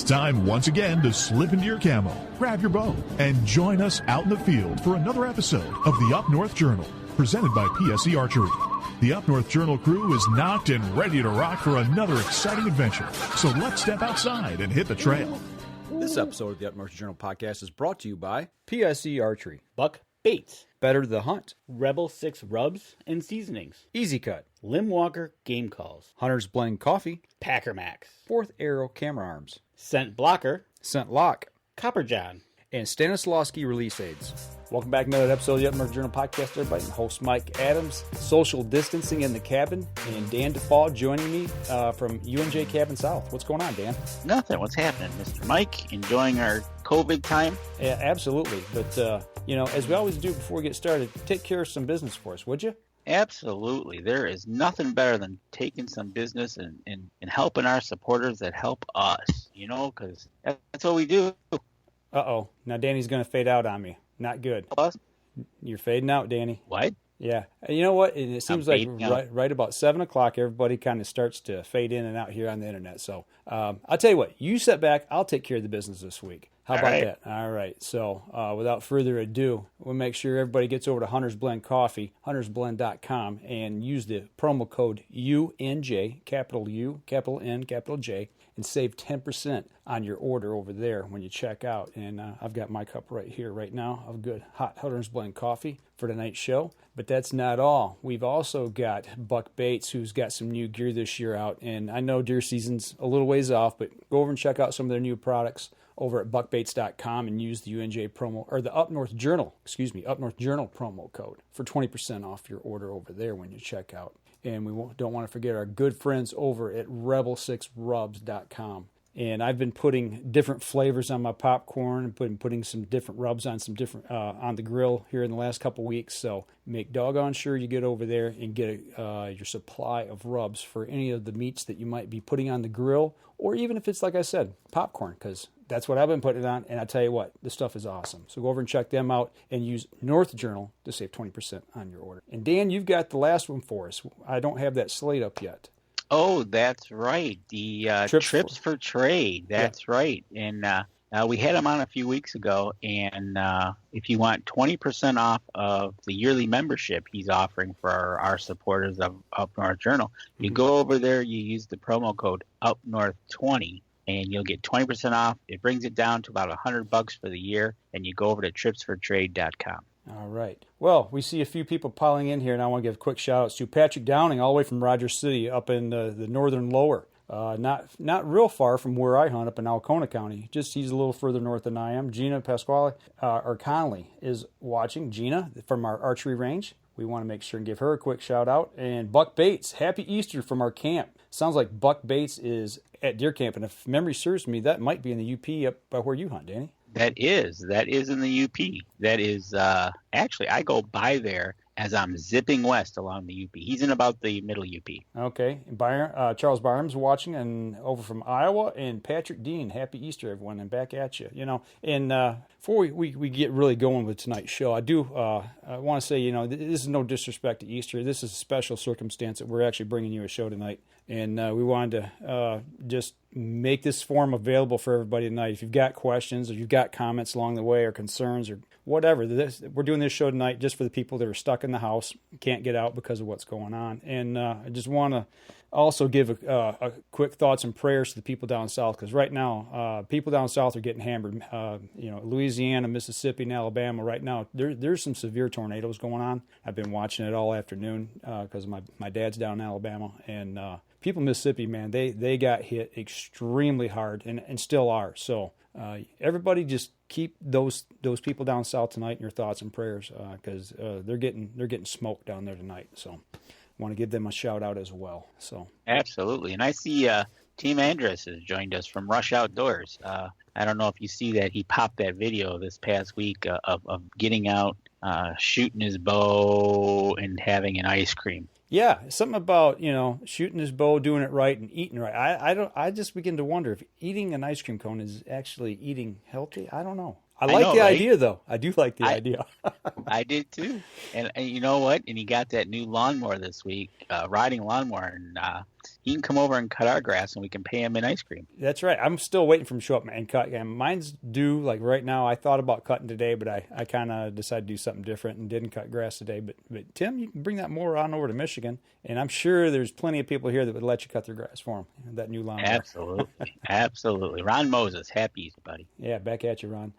time once again to slip into your camo, grab your bow, and join us out in the field for another episode of the Up North Journal, presented by PSE Archery. The Up North Journal crew is knocked and ready to rock for another exciting adventure. So let's step outside and hit the trail. This episode of the Up North Journal podcast is brought to you by PSE Archery, Buck Baits, Better the Hunt, Rebel 6 Rubs and Seasonings, Easy Cut, Limb Walker Game Calls, Hunter's Blend Coffee, Packer Max, Fourth Arrow Camera Arms, Scent Blocker, Scent Lock, Copper John, and Stanislawski Release Aids. Welcome back to another episode of the Up North Journal podcast, everybody. I'm host Mike Adams, social distancing in the cabin, and Dan DePaul joining me from UNJ Cabin South. What's going on, Dan? Nothing. What's happening, Mr. Mike? Enjoying our COVID time? Yeah, absolutely. But, as we always do before we get started, take care of some business for us, would you? Absolutely. There is nothing better than taking some business and helping our supporters that help us, because that's what we do. Uh-oh. Now Danny's going to fade out on me. Not good. Us? You're fading out, Danny. What? Yeah. You know what? It seems like right about 7 o'clock, everybody kind of starts to fade in and out here on the internet. So I'll tell you what. You sit back. I'll take care of the business this week. How about that? All right. So without further ado, we'll make sure everybody gets over to Hunter's Blend Coffee, huntersblend.com, and use the promo code UNJ, capital U, capital N, capital J, and save 10% on your order over there when you check out. And I've got my cup right here right now of good hot Hunter's Blend coffee for tonight's show. But that's not all. We've also got Buck Baits, who's got some new gear this year out. And I know deer season's a little ways off, but go over and check out some of their new products over at buckbaits.com and use the UNJ promo, or the Up North Journal promo code for 20% off your order over there when you check out. And we don't want to forget our good friends over at rebel6rubs.com. And I've been putting different flavors on my popcorn and putting some different rubs on some different on the grill here in the last couple weeks. So make doggone sure you get over there and get your supply of rubs for any of the meats that you might be putting on the grill, or even if it's, like I said, popcorn, because that's what I've been putting it on. And I tell you what, this stuff is awesome. So go over and check them out and use North Journal to save 20% on your order. And Dan, you've got the last one for us. I don't have that slate up yet. Oh, that's right. The trips for trade. That's right. And we had them on a few weeks ago. And if you want 20% off of the yearly membership he's offering for our supporters of Up North Journal, you go over there, you use the promo code UpNorth20, and you'll get 20% off. It brings it down to about $100 for the year. And you go over to tripsfortrade.com. All right. Well, we see a few people piling in here, and I want to give quick shout-outs to Patrick Downing, all the way from Rogers City, up in the northern lower. Not real far from where I hunt, up in Alcona County. Just he's a little further north than I am. Gina Pasquale, or Connolly, is watching. Gina, from our archery range. We want to make sure and give her a quick shout-out. And Buck Baits, happy Easter from our camp. Sounds like Buck Baits is at deer camp, and if memory serves me, that might be in the UP up by where you hunt, Danny. That is in the UP. That is, actually, I go by there as I'm zipping west along the UP. He's in about the middle UP. Okay. Charles Byram's watching, and over from Iowa, and Patrick Dean. Happy Easter, everyone, and back at you. And before we get really going with tonight's show, I want to say, this is no disrespect to Easter. This is a special circumstance that we're actually bringing you a show tonight. And we wanted to just make this forum available for everybody tonight. If you've got questions or you've got comments along the way or concerns or whatever, we're doing this show tonight just for the people that are stuck in the house, can't get out because of what's going on. And I just want to also give a quick thoughts and prayers to the people down south, because right now people down south are getting hammered. Louisiana, Mississippi, and Alabama right now, there's some severe tornadoes going on. I've been watching it all afternoon because my dad's down in Alabama, and people in Mississippi, man, they got hit extremely hard and still are. So everybody just keep those people down south tonight in your thoughts and prayers, because they're getting smoked down there tonight. So want to give them a shout out as well. So absolutely. And I see Team Andrus has joined us from Rush Outdoors. I don't know if you see that he popped that video this past week of getting out, shooting his bow and having an ice cream. Yeah, something about, shooting his bow, doing it right, and eating right. I just begin to wonder if eating an ice cream cone is actually eating healthy. I don't know. I like the idea, though. I do like the idea. I did, too. And you know what? And he got that new lawnmower this week, riding lawnmower. And he can come over and cut our grass, and we can pay him in ice cream. That's right. I'm still waiting for him to show up and cut. And mine's due, like right now. I thought about cutting today, but I kind of decided to do something different and didn't cut grass today. But Tim, you can bring that mower on over to Michigan, and I'm sure there's plenty of people here that would let you cut their grass for them. That new lawnmower. Absolutely. Absolutely. Ron Moses, happy, buddy. Yeah, back at you, Ron.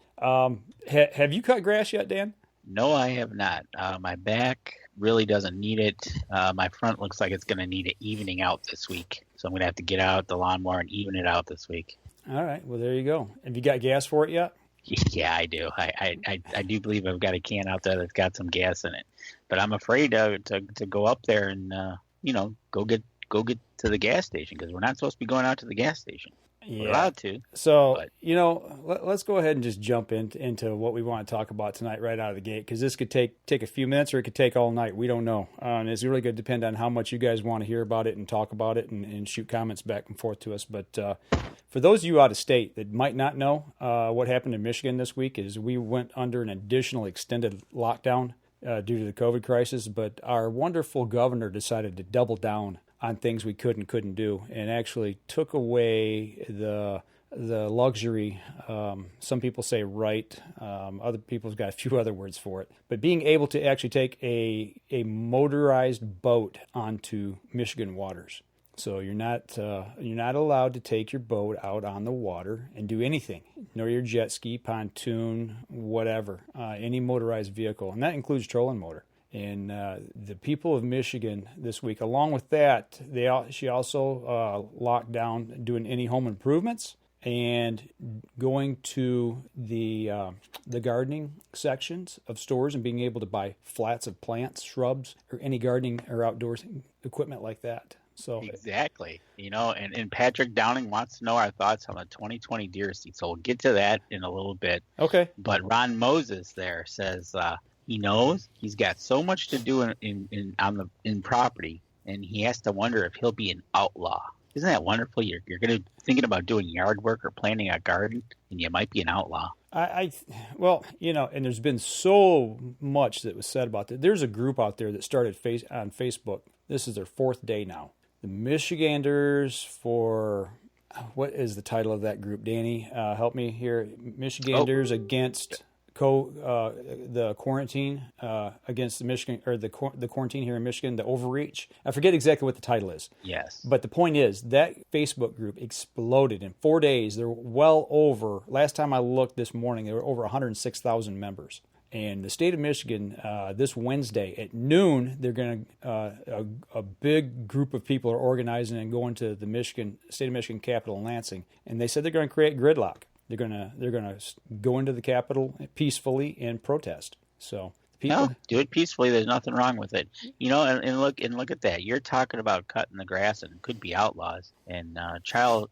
Have you cut grass yet, Dan? No, I have not. My back really doesn't need it. My front looks like it's going to need an evening out this week. So I'm going to have to get out the lawnmower and even it out this week. All right. Well, there you go. Have you got gas for it yet? Yeah, I do. I do believe I've got a can out there that's got some gas in it. But I'm afraid to go up there and, go get to the gas station, because we're not supposed to be going out to the gas station. Yeah. We're allowed to. So, let's go ahead and just jump into what we want to talk about tonight right out of the gate, because this could take a few minutes or it could take all night. We don't know. And it's really going to depend on how much you guys want to hear about it and talk about it and shoot comments back and forth to us. But for those of you out of state that might not know, what happened in Michigan this week is we went under an additional extended lockdown due to the COVID crisis, but our wonderful governor decided to double down on things we could and couldn't do, and actually took away the luxury. Some people say right. Other people's got a few other words for it. But being able to actually take a motorized boat onto Michigan waters. So you're not allowed to take your boat out on the water and do anything, nor your jet ski, pontoon, whatever, any motorized vehicle, and that includes trolling motor. And the people of Michigan this week, along with that, she also locked down doing any home improvements and going to the gardening sections of stores and being able to buy flats of plants, shrubs, or any gardening or outdoor equipment like that. So exactly, and Patrick Downing wants to know our thoughts on the 2020 deer season. So we'll get to that in a little bit. Okay. But Ron Moses there says he knows he's got so much to do in property, and he has to wonder if he'll be an outlaw. Isn't that wonderful? You're thinking about doing yard work or planting a garden, and you might be an outlaw. And there's been so much that was said about that. There's a group out there that started on Facebook. This is their 4th day now. The Michiganders for, what is the title of that group, Danny? Help me here. Michiganders against the quarantine against the Michigan, or the quarantine here in Michigan, the Overreach. I forget exactly what the title is. Yes. But the point is that Facebook group exploded in 4 days. They're well over, last time I looked this morning, there were over 106,000 members. And the state of Michigan, this Wednesday at noon, they're going to, a big group of people are organizing and going to the state of Michigan capital in Lansing. And they said they're going to create gridlock. They're gonna go into the Capitol peacefully and protest. So do it peacefully. There's nothing wrong with it. And look at that. You're talking about cutting the grass and could be outlaws. And Charles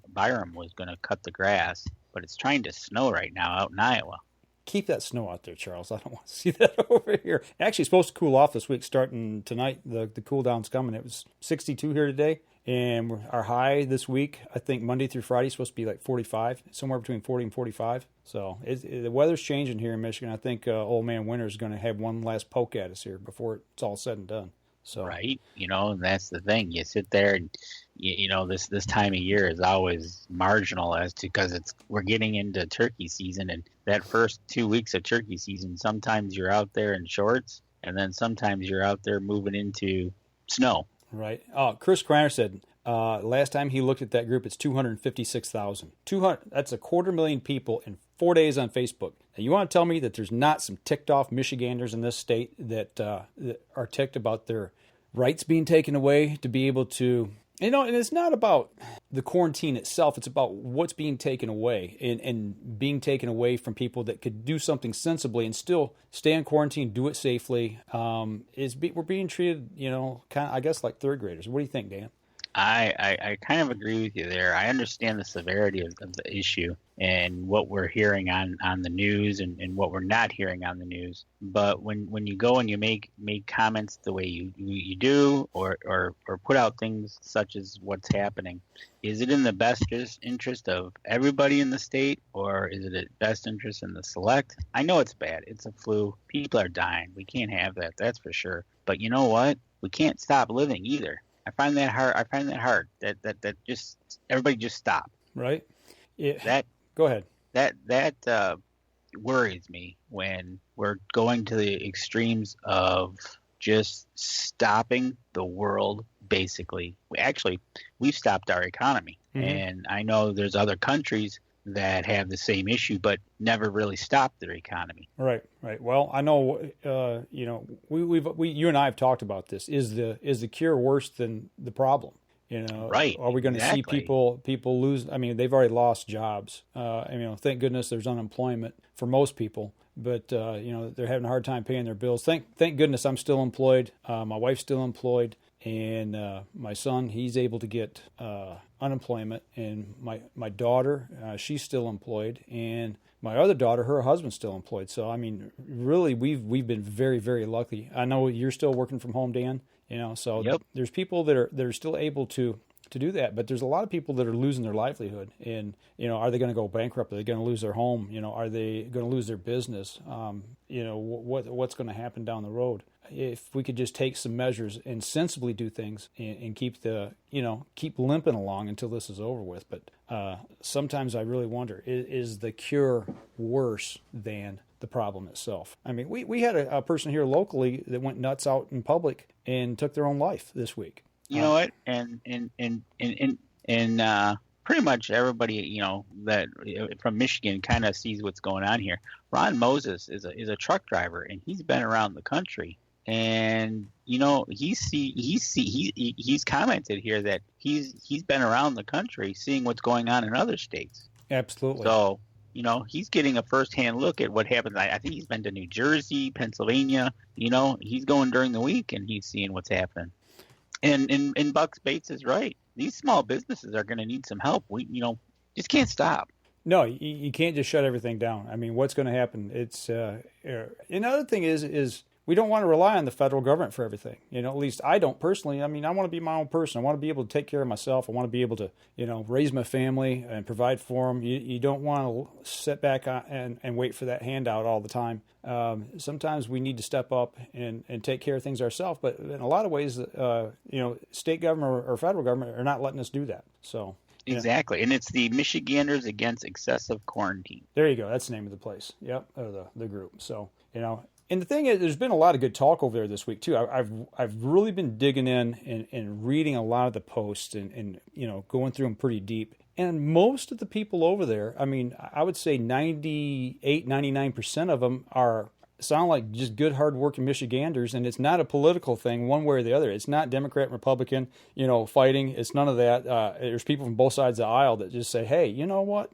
Byram was going to cut the grass, but it's trying to snow right now out in Iowa. Keep that snow out there, Charles. I don't want to see that over here. Actually, it's supposed to cool off this week, starting tonight. The cool down's coming. It was 62 here today. And our high this week, I think Monday through Friday, is supposed to be like 45, somewhere between 40 and 45. So the weather's changing here in Michigan. I think old man winter is going to have one last poke at us here before it's all said and done. So right, and that's the thing. You sit there and this time of year is always marginal because we're getting into turkey season, and that first 2 weeks of turkey season, sometimes you're out there in shorts, and then sometimes you're out there moving into snow. Right. Chris Kreiner said last time he looked at that group, it's 256,000. 200. That's 250,000 people in 4 days on Facebook. Now, you want to tell me that there's not some ticked off Michiganders in this state that are ticked about their rights being taken away to be able to, and it's not about the quarantine itself. It's about what's being taken away and being taken away from people that could do something sensibly and still stay in quarantine, do it safely. We're being treated, kind of, I guess, like third graders. What do you think, Dan? I kind of agree with you there. I understand the severity of the issue and what we're hearing on the news and what we're not hearing on the news. But when you go and you make comments the way you do or put out things such as what's happening, is it in the best interest of everybody in the state, or is it in best interest in the select? I know it's bad. It's a flu. People are dying. We can't have that. That's for sure. But you know what? We can't stop living either. I find that hard. That just everybody just stop. Right. That go ahead. That worries me when we're going to the extremes of just stopping the world. Basically, we've stopped our economy, and I know there's other countries that have the same issue, but never really stopped their economy. Right. Well, I know, you and I have talked about this. Is the cure worse than the problem? Right. Are we going to see people lose? I mean, they've already lost jobs. Thank goodness there's unemployment for most people, but they're having a hard time paying their bills. Thank goodness I'm still employed. My wife's still employed, and my son, he's able to get unemployment, and my daughter, she's still employed, and my other daughter, her husband's still employed. So I mean, really, we've been very, very lucky. I know you're still working from home, Dan. So yep. There's people that are still able to do that, but there's a lot of people that are losing their livelihood. And are they going to go bankrupt? Are they going to lose their home? Are they going to lose their business? What's going to happen down the road? If we could just take some measures and sensibly do things and keep keep limping along until this is over with. But sometimes I really wonder, is the cure worse than the problem itself? I mean, we had a person here locally that went nuts out in public and took their own life this week. You know what? And pretty much everybody, that from Michigan kind of sees what's going on here. Ron Moses is a truck driver, and he's been around the country. And he's commented here that he's been around the country seeing what's going on in other states. Absolutely. So he's getting a firsthand look at what happens. I think he's been to New Jersey, Pennsylvania. He's going during the week and he's seeing what's happening. And Buck Bates is right. These small businesses are going to need some help. We just can't stop. No, you can't just shut everything down. I mean, what's going to happen? It's another thing is we don't want to rely on the federal government for everything. At least I don't personally. I mean, I want to be my own person. I want to be able to take care of myself. I want to be able to, raise my family and provide for them. You don't want to sit back and wait for that handout all the time. Sometimes we need to step up and take care of things ourselves. But in a lot of ways, state government or federal government are not letting us do that. So. Exactly. And it's the Michiganders Against Excessive Quarantine. There you go. That's the name of the place. Yep. Or the group. So, and the thing is, there's been a lot of good talk over there this week too. I've really been digging in and reading a lot of the posts and going through them pretty deep. And most of the people over there, I mean, I would say 98, 99% of them sound like just good, hard-working Michiganders, and it's not a political thing one way or the other. It's not Democrat and Republican, fighting. It's none of that. There's people from both sides of the aisle that just say, hey, you know what?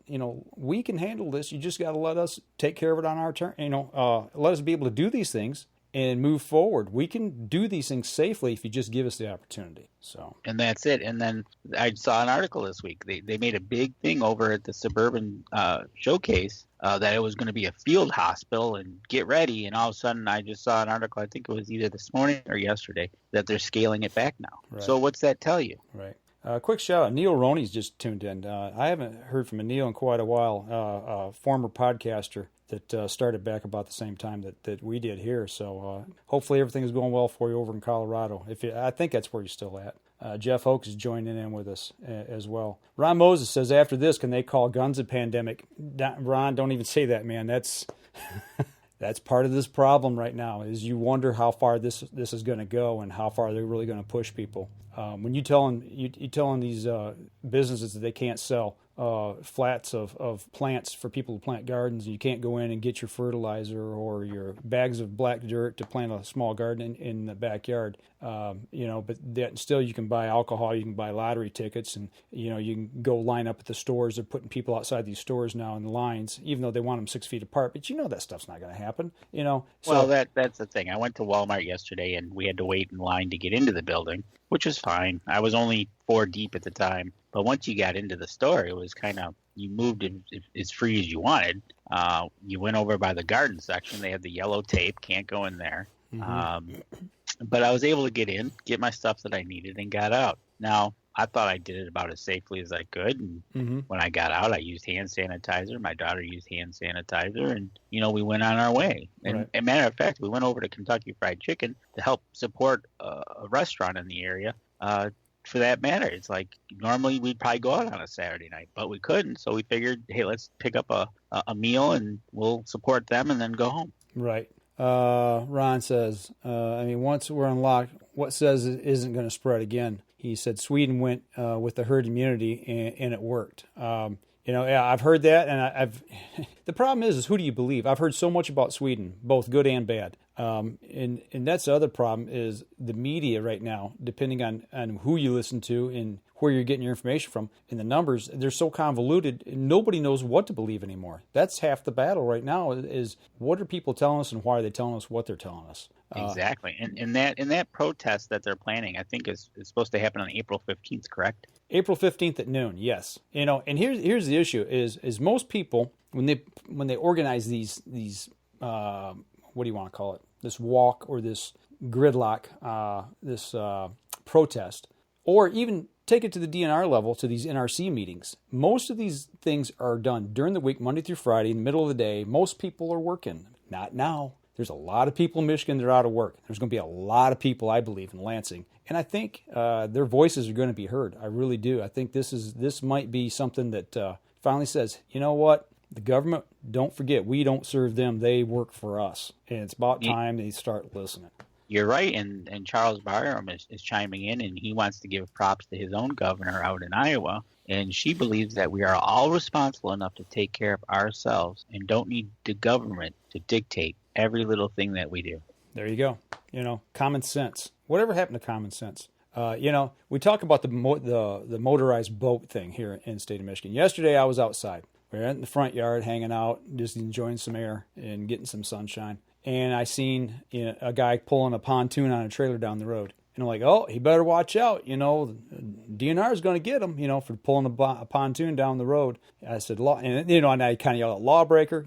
We can handle this. You just got to let us take care of it on our turn. Let us be able to do these things and move forward. We can do these things safely if you just give us the opportunity. So, and that's it. And then I saw an article this week. They made a big thing over at the Suburban Showcase that it was going to be a field hospital and get ready. And all of a sudden, I just saw an article. I think it was either this morning or yesterday that they're scaling it back now. Right. So what's that tell you? Right. Quick shout out. Neil Roney's just tuned in. I haven't heard from Neil in quite a while. A former podcaster that started back about the same time that we did here. So hopefully everything is going well for you over in Colorado. I think that's where you're still at. Jeff Oakes is joining in with us as well. Ron Moses says, after this, can they call guns a pandemic? Ron, don't even say that, man. That's that's part of this problem right now, is you wonder how far this is going to go and how far they're really going to push people. When you telling these businesses that they can't sell flats of plants for people to plant gardens, you can't go in and get your fertilizer or your bags of black dirt to plant a small garden in the backyard. But still you can buy alcohol, you can buy lottery tickets, and you can go line up at the stores. They're putting people outside these stores now in lines, even though they want them 6 feet apart. But that stuff's not going to happen. So, well, that's the thing. I went to Walmart yesterday, and we had to wait in line to get into the building, which was fine. I was only 4 deep at the time. But once you got into the store, it was kind of, you moved as free as you wanted. You went over by the garden section. They had the yellow tape. Can't go in there. Mm-hmm. But I was able to get in, get my stuff that I needed, and got out. Now, I thought I did it about as safely as I could. And when I got out, I used hand sanitizer. My daughter used hand sanitizer. And, we went on our way. And as a matter of fact, we went over to Kentucky Fried Chicken to help support a restaurant in the area for that matter. It's like normally we'd probably go out on a Saturday night, but we couldn't. So we figured, hey, let's pick up a meal and we'll support them and then go home. Right. Ron says, once we're unlocked, what says it isn't going to spread again? He said Sweden went with the herd immunity and it worked. I've heard that, and the problem is who do you believe? I've heard so much about Sweden, both good and bad. And that's the other problem is the media right now, depending on who you listen to and where you're getting your information from, and the numbers, they're so convoluted, nobody knows what to believe anymore. That's half the battle right now is what are people telling us and why are they telling us what they're telling us? Exactly. And that protest that they're planning, I think is supposed to happen on April 15th, correct? April 15th at noon, yes. And here's the issue is most people when they organize these what do you want to call it? This walk or this gridlock, this protest, or even take it to the DNR level, to these NRC meetings. Most of these things are done during the week, Monday through Friday, in the middle of the day. Most people are working. Not now. There's a lot of people in Michigan that are out of work. There's going to be a lot of people, I believe, in Lansing. And I think their voices are going to be heard. I really do. I think this might be something that finally says, you know what? The government, don't forget, we don't serve them. They work for us. And it's about time they start listening. You're right. And Charles Barham is chiming in, and he wants to give props to his own governor out in Iowa. And she believes that we are all responsible enough to take care of ourselves and don't need the government to dictate every little thing that we do. There you go. Common sense. Whatever happened to common sense? We talk about the motorized boat thing here in the state of Michigan. Yesterday I was outside. We were in the front yard hanging out, just enjoying some air and getting some sunshine. And I seen a guy pulling a pontoon on a trailer down the road. And I'm like, oh, he better watch out. DNR is going to get him, for pulling a pontoon down the road. I said, law, and I kind of yelled out, lawbreaker,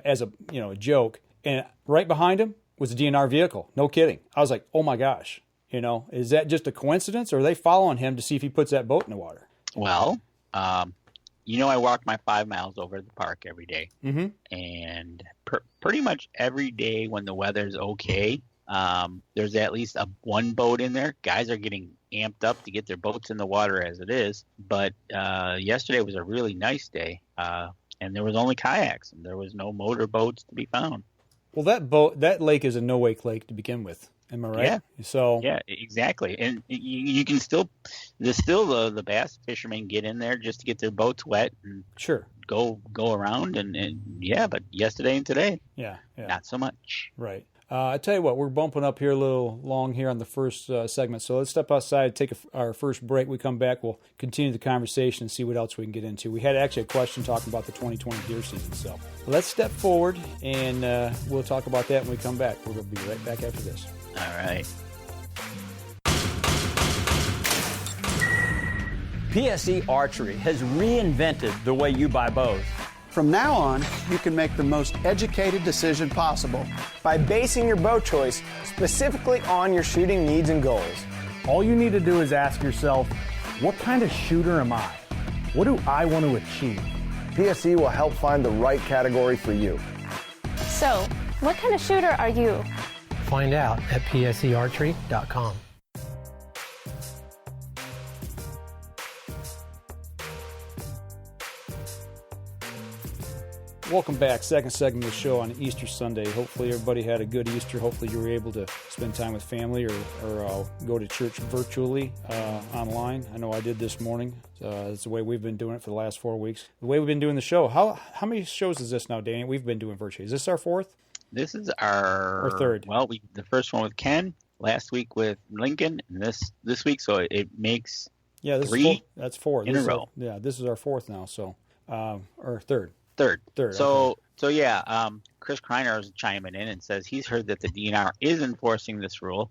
as a joke. And right behind him was a DNR vehicle. No kidding. I was like, oh my gosh, is that just a coincidence, or are they following him to see if he puts that boat in the water? Well, I walk my 5 miles over to the park every day. Mm-hmm. And pretty much every day when the weather's okay, there's at least one boat in there. Guys are getting amped up to get their boats in the water as it is. But yesterday was a really nice day, and there was only kayaks, and there was no motor boats to be found. Well, that lake is a no-wake lake to begin with. Am I right? Yeah. So yeah, exactly. And you can still the bass fishermen get in there just to get their boats wet and sure go around and yeah. But yesterday and today, yeah. not so much. Right. I tell you what, we're bumping up here a little long here on the first segment, so let's step outside, take our first break. We come back, we'll continue the conversation and see what else we can get into. We had actually a question talking about the 2020 deer season, so let's step forward and we'll talk about that when we come back. We're going to be right back after this. All right. PSE Archery has reinvented the way you buy bows. From now on, you can make the most educated decision possible by basing your bow choice specifically on your shooting needs and goals. All you need to do is ask yourself, what kind of shooter am I? What do I want to achieve? PSE will help find the right category for you. So, what kind of shooter are you? Find out at psearchery.com. Welcome back. Second segment of the show on Easter Sunday. Hopefully everybody had a good Easter. Hopefully you were able to spend time with family or go to church virtually online. I know I did this morning. It's the way we've been doing it for the last 4 weeks. The way we've been doing the show. How many shows is this now, Danny? We've been doing virtually. Is this our fourth? This is our third. Well, the first one with Ken, last week with Lincoln, and this week, so it makes three. That's four in a row. This is our fourth now. So or third. Third. So okay. So yeah, Chris Kreiner is chiming in and says he's heard that the DNR is enforcing this rule.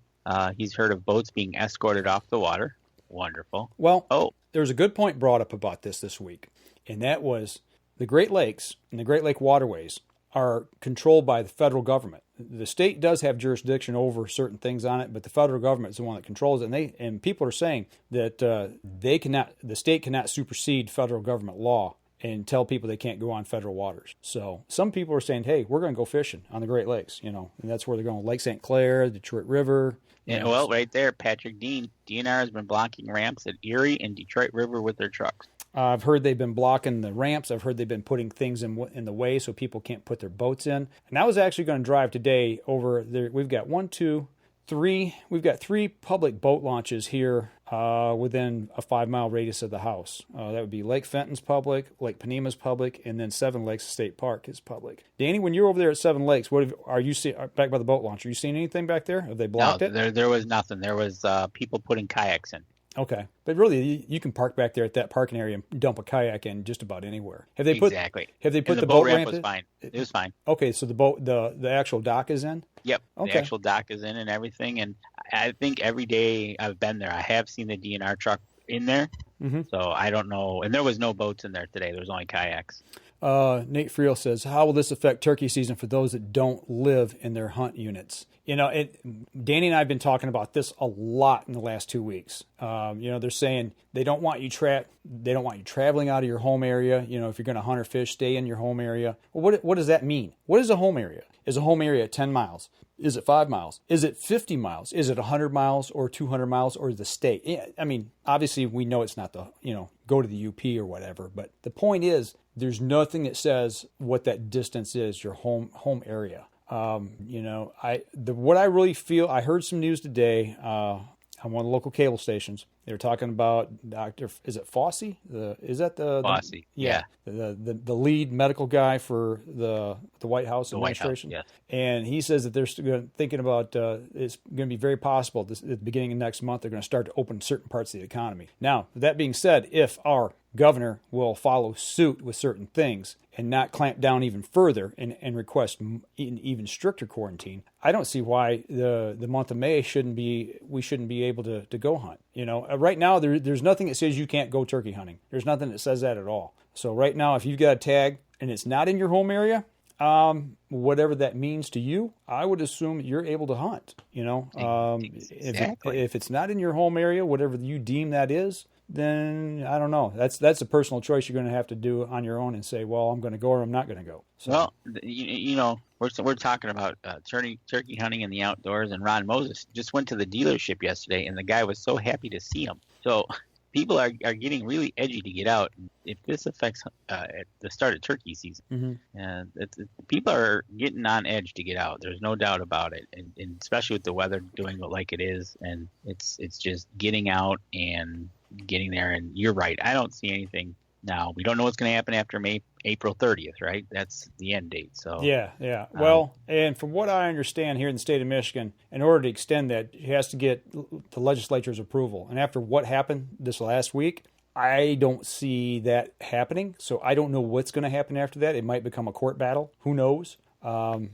He's heard of boats being escorted off the water. Wonderful. Well, there was a good point brought up about this week, and that was the Great Lakes and the Great Lake waterways are controlled by the federal government. The state does have jurisdiction over certain things on it, but the federal government is the one that controls it. And people are saying that the state cannot supersede federal government law and tell people they can't go on federal waters. So some people are saying, hey, we're going to go fishing on the Great Lakes, and that's where they're going. Lake St. Clair, Detroit River. Yeah, well, right there, Patrick Dean. DNR has been blocking ramps at Erie and Detroit River with their trucks. I've heard they've been blocking the ramps. I've heard they've been putting things in the way so people can't put their boats in. And I was actually going to drive today over there. We've got 1, 2, 3. We've got 3 public boat launches here within a 5-mile radius of the house. That would be Lake Fenton's public, Lake Penema's public, and then Seven Lakes State Park is public. Danny, when you're over there at Seven Lakes, are you seeing back by the boat launch? Are you seeing anything back there? Have they blocked it? There was nothing. There was people putting kayaks in. Okay, but really, you can park back there at that parking area and dump a kayak in just about anywhere. Have they put the boat ramp was fine? It was fine. Okay, so the actual dock is in. Yep, okay. The actual dock is in and everything. And I think every day I've been there, I have seen the DNR truck in there. Mm-hmm. So I don't know. And there was no boats in there today. There was only kayaks. Nate Friel says, how will this affect turkey season for those that don't live in their hunt units? Danny and I have been talking about this a lot in the last 2 weeks. They're saying they don't want you traveling out of your home area. If you're going to hunt or fish, stay in your home area. Well, what does that mean? What is a home area? Is a home area 10 miles? Is it 5 miles? Is it 50 miles? Is it 100 miles or 200 miles or the state? Yeah, I mean, obviously we know it's not go to the UP or whatever, but the point is there's nothing that says what that distance is, your home area. What I really feel, I heard some news today on one of the local cable stations. They were talking about is it Fossey? Fossey? Yeah. The lead medical guy for the White House administration. White House, yes. And he says that they're thinking about it's going to be very possible at the beginning of next month they're going to start to open certain parts of the economy. Now, that being said, if our governor will follow suit with certain things and not clamp down even further and request an even stricter quarantine, I don't see why the month of May we shouldn't be able to go hunt. Right now there's nothing that says you can't go turkey hunting. There's nothing that says that at all. So right now, if you've got a tag and it's not in your home area, whatever that means to you, I would assume you're able to hunt. Exactly. If it's not in your home area, whatever you deem that is, then I don't know. That's a personal choice you're going to have to do on your own and say, well, I'm going to go or I'm not going to go. So, well, we're talking about turkey hunting in the outdoors, and Ron Moses just went to the dealership yesterday, and the guy was so happy to see him. So people are getting really edgy to get out. If this affects at the start of turkey season, mm-hmm. and people are getting on edge to get out. There's no doubt about it, and especially with the weather doing it like it is, and it's just getting out and getting there. And you're right. I don't see anything now. We don't know what's going to happen after April 30th, right? That's the end date. So yeah. Well, and from what I understand here in the state of Michigan, in order to extend that, it has to get the legislature's approval. And after what happened this last week, I don't see that happening. So I don't know what's going to happen after that. It might become a court battle. Who knows? I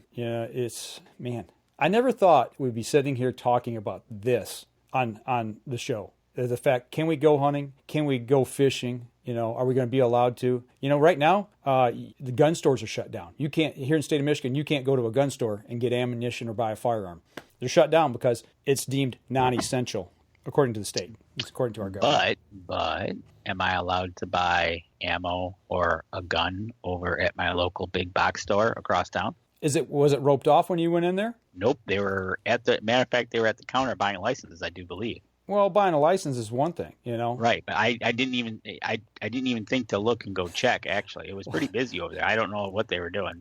never thought we'd be sitting here talking about this on the show. The fact, can we go hunting? Can we go fishing? Are we going to be allowed to? Right now, the gun stores are shut down. You can't, here in the state of Michigan, you can't go to a gun store and get ammunition or buy a firearm. They're shut down because it's deemed non-essential, according to the state. It's according to our government. But am I allowed to buy ammo or a gun over at my local big box store across town? Was it roped off when you went in there? Nope. They were matter of fact, they were at the counter buying licenses, I do believe. Well, buying a license is one thing, Right, but I didn't even think to look and go check. Actually, it was pretty busy over there. I don't know what they were doing.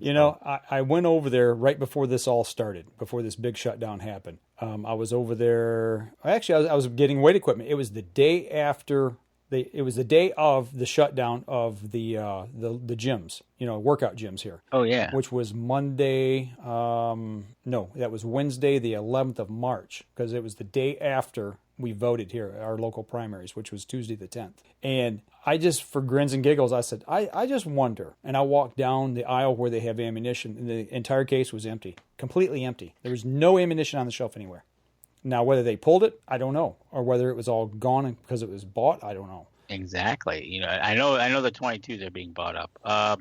I went over there right before this all started, before this big shutdown happened. I was over there. Actually, I was getting weight equipment. It was the day after. It was the day of the shutdown of the gyms, workout gyms here. Oh yeah. Which was Monday. No, that was Wednesday, the 11th of March, because it was the day after we voted here, our local primaries, which was Tuesday the 10th. And I just, for grins and giggles, I said, I just wonder. And I walked down the aisle where they have ammunition, and the entire case was empty, completely empty. There was no ammunition on the shelf anywhere. Now, whether they pulled it, I don't know. Or whether it was all gone because it was bought, I don't know. Exactly. I know the 22s are being bought up.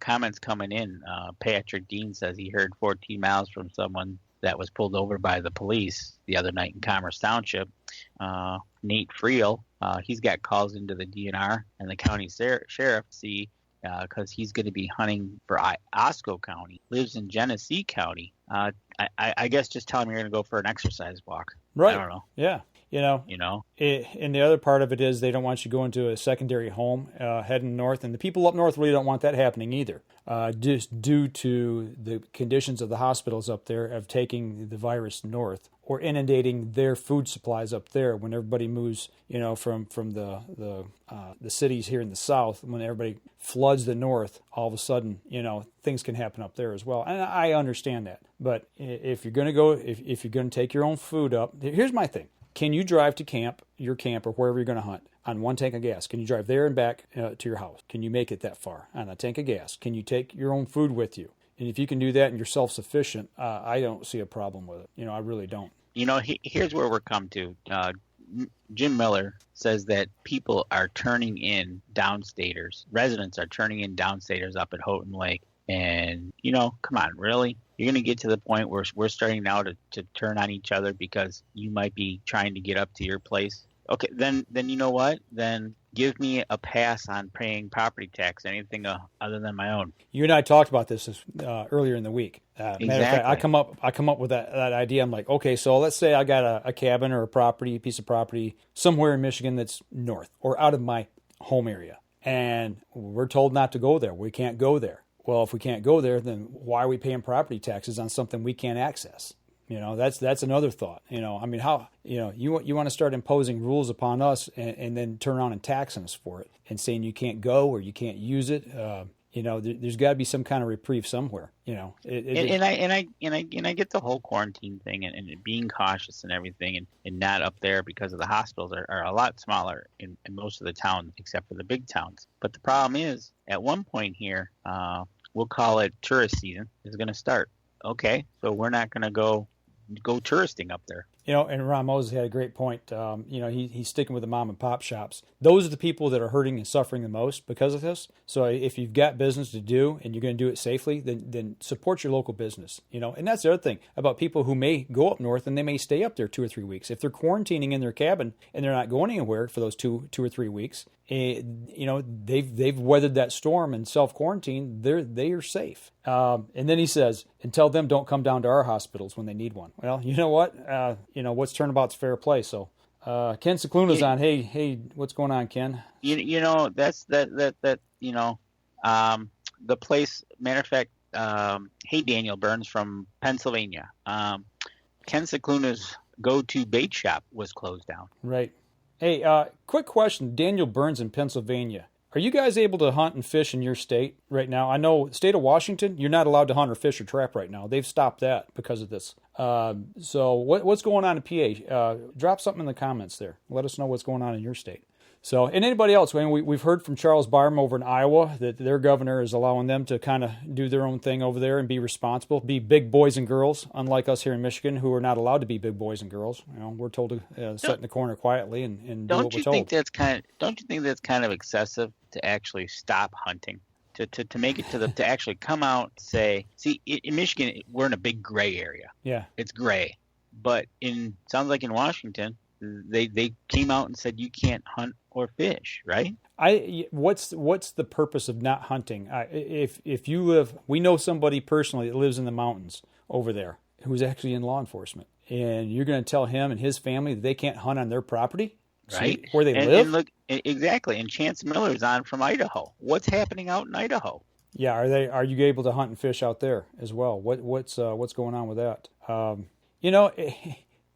Comments coming in. Patrick Dean says he heard 14 miles from someone that was pulled over by the police the other night in Commerce Township. Nate Friel, he's got calls into the DNR and the county sheriff to see because he's going to be hunting for Osco County, lives in Genesee County. I guess just tell him you're going to go for an exercise walk. Right. I don't know. Yeah. And the other part of it is they don't want you going to a secondary home heading north, and the people up north really don't want that happening either, just due to the conditions of the hospitals up there of taking the virus north or inundating their food supplies up there when everybody moves, from the cities here in the south. When everybody floods the north, all of a sudden, things can happen up there as well. And I understand that. But if you're going to go, if you're going to take your own food up, here's my thing. Can you drive to your camp or wherever you're going to hunt on one tank of gas? Can you drive there and back to your house? Can you make it that far on a tank of gas? Can you take your own food with you? And if you can do that and you're self-sufficient, I don't see a problem with it. I really don't. Here's where we're come to. Jim Miller says that people are turning in downstaters. Residents are turning in downstaters up at Houghton Lake. And, come on, really? You're going to get to the point where we're starting now to turn on each other because you might be trying to get up to your place? Okay, then you know what? Then give me a pass on paying property tax, anything other than my own. You and I talked about this earlier in the week. Exactly. Matter of fact, I come up with that idea. I'm like, okay, so let's say I got a cabin or a piece of property somewhere in Michigan that's north or out of my home area, and we're told not to go there. We can't go there. Well, if we can't go there, then why are we paying property taxes on something we can't access? That's another thought. How you want to start imposing rules upon us and then turn around and taxing us for it and saying you can't go or you can't use it. There's got to be some kind of reprieve somewhere. And I get the whole quarantine thing and being cautious and everything and not up there because of the hospitals are a lot smaller in most of the towns except for the big towns. But the problem is at one point here, we'll call it tourist season is going to start. Okay, so we're not going to go touristing up there. And Ron Moses had a great point. He's sticking with the mom and pop shops. Those are the people that are hurting and suffering the most because of this. So if you've got business to do and you're going to do it safely, then support your local business. And that's the other thing about people who may go up north and they may stay up there 2 or 3 weeks. If they're quarantining in their cabin and they're not going anywhere for those two or 3 weeks, they've weathered that storm and self-quarantine. They are safe. And then he says, and tell them don't come down to our hospitals when they need one. Well, you know what? What's turnabout's fair play. So Ken Cicluna's on. Hey, what's going on, Ken? That's the place. Matter of fact, hey, Daniel Burns from Pennsylvania. Ken Cicluna's go-to bait shop was closed down. Right. Hey, quick question. Daniel Burns in Pennsylvania. Are you guys able to hunt and fish in your state right now? I know the state of Washington, you're not allowed to hunt or fish or trap right now. They've stopped that because of this. So what's going on in PA? Drop something in the comments there. Let us know what's going on in your state. So, and anybody else, we've heard from Charles Barham over in Iowa that their governor is allowing them to kind of do their own thing over there and be responsible, be big boys and girls, unlike us here in Michigan, who are not allowed to be big boys and girls. We're told to sit in the corner quietly and do what we're told. Don't you think that's kind of excessive to actually stop hunting? To make it to actually come out and say, see, in Michigan, we're in a big gray area. Yeah. It's gray. But sounds like in Washington, they came out and said you can't hunt or fish, right? What's the purpose of not hunting? If you live, we know somebody personally that lives in the mountains over there who's actually in law enforcement, and you're going to tell him and his family that they can't hunt on their property, right? Where they live. And look, exactly. And Chance Miller's on from Idaho. What's happening out in Idaho? Yeah, are you able to hunt and fish out there as well? What's going on with that?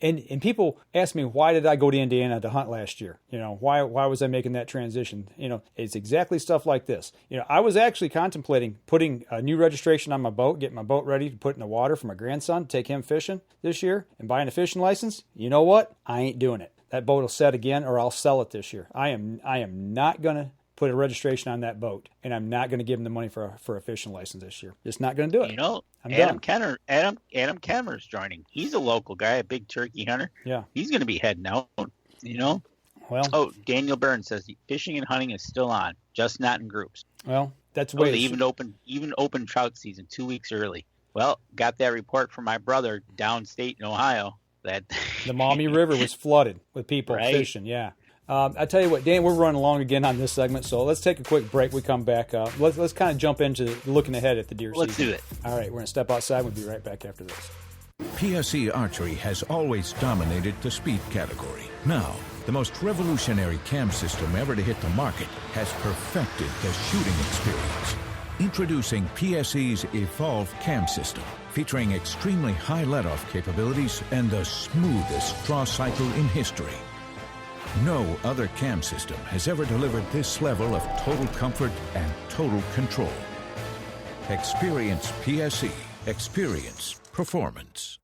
And people ask me, why did I go to Indiana to hunt last year? Why was I making that transition? It's exactly stuff like this. I was actually contemplating putting a new registration on my boat, getting my boat ready to put in the water for my grandson, take him fishing this year, and buying a fishing license. You know what? I ain't doing it. That boat will set again, or I'll sell it this year. I am not going to put a registration on that boat, and I'm not going to give him the money for a fishing license this year. Just not going to do it. Adam Kenner's joining. He's a local guy, a big turkey hunter. Yeah, he's going to be heading out. Well, Daniel Burns says fishing and hunting is still on, just not in groups. Well, that's way. They even opened trout season 2 weeks early. Well, got that report from my brother downstate in Ohio that the Maumee River was flooded with people fishing. Yeah. I tell you what, Dan, we're running along again on this segment, so let's take a quick break. We come back. Let's kind of jump into looking ahead at the deer season. Let's do it. All right, we're going to step outside. We'll be right back after this. PSE Archery has always dominated the speed category. Now, the most revolutionary cam system ever to hit the market has perfected the shooting experience. Introducing PSE's Evolve Cam System, featuring extremely high let-off capabilities and the smoothest draw cycle in history. No other cam system has ever delivered this level of total comfort and total control. Experience PSE. Experience performance.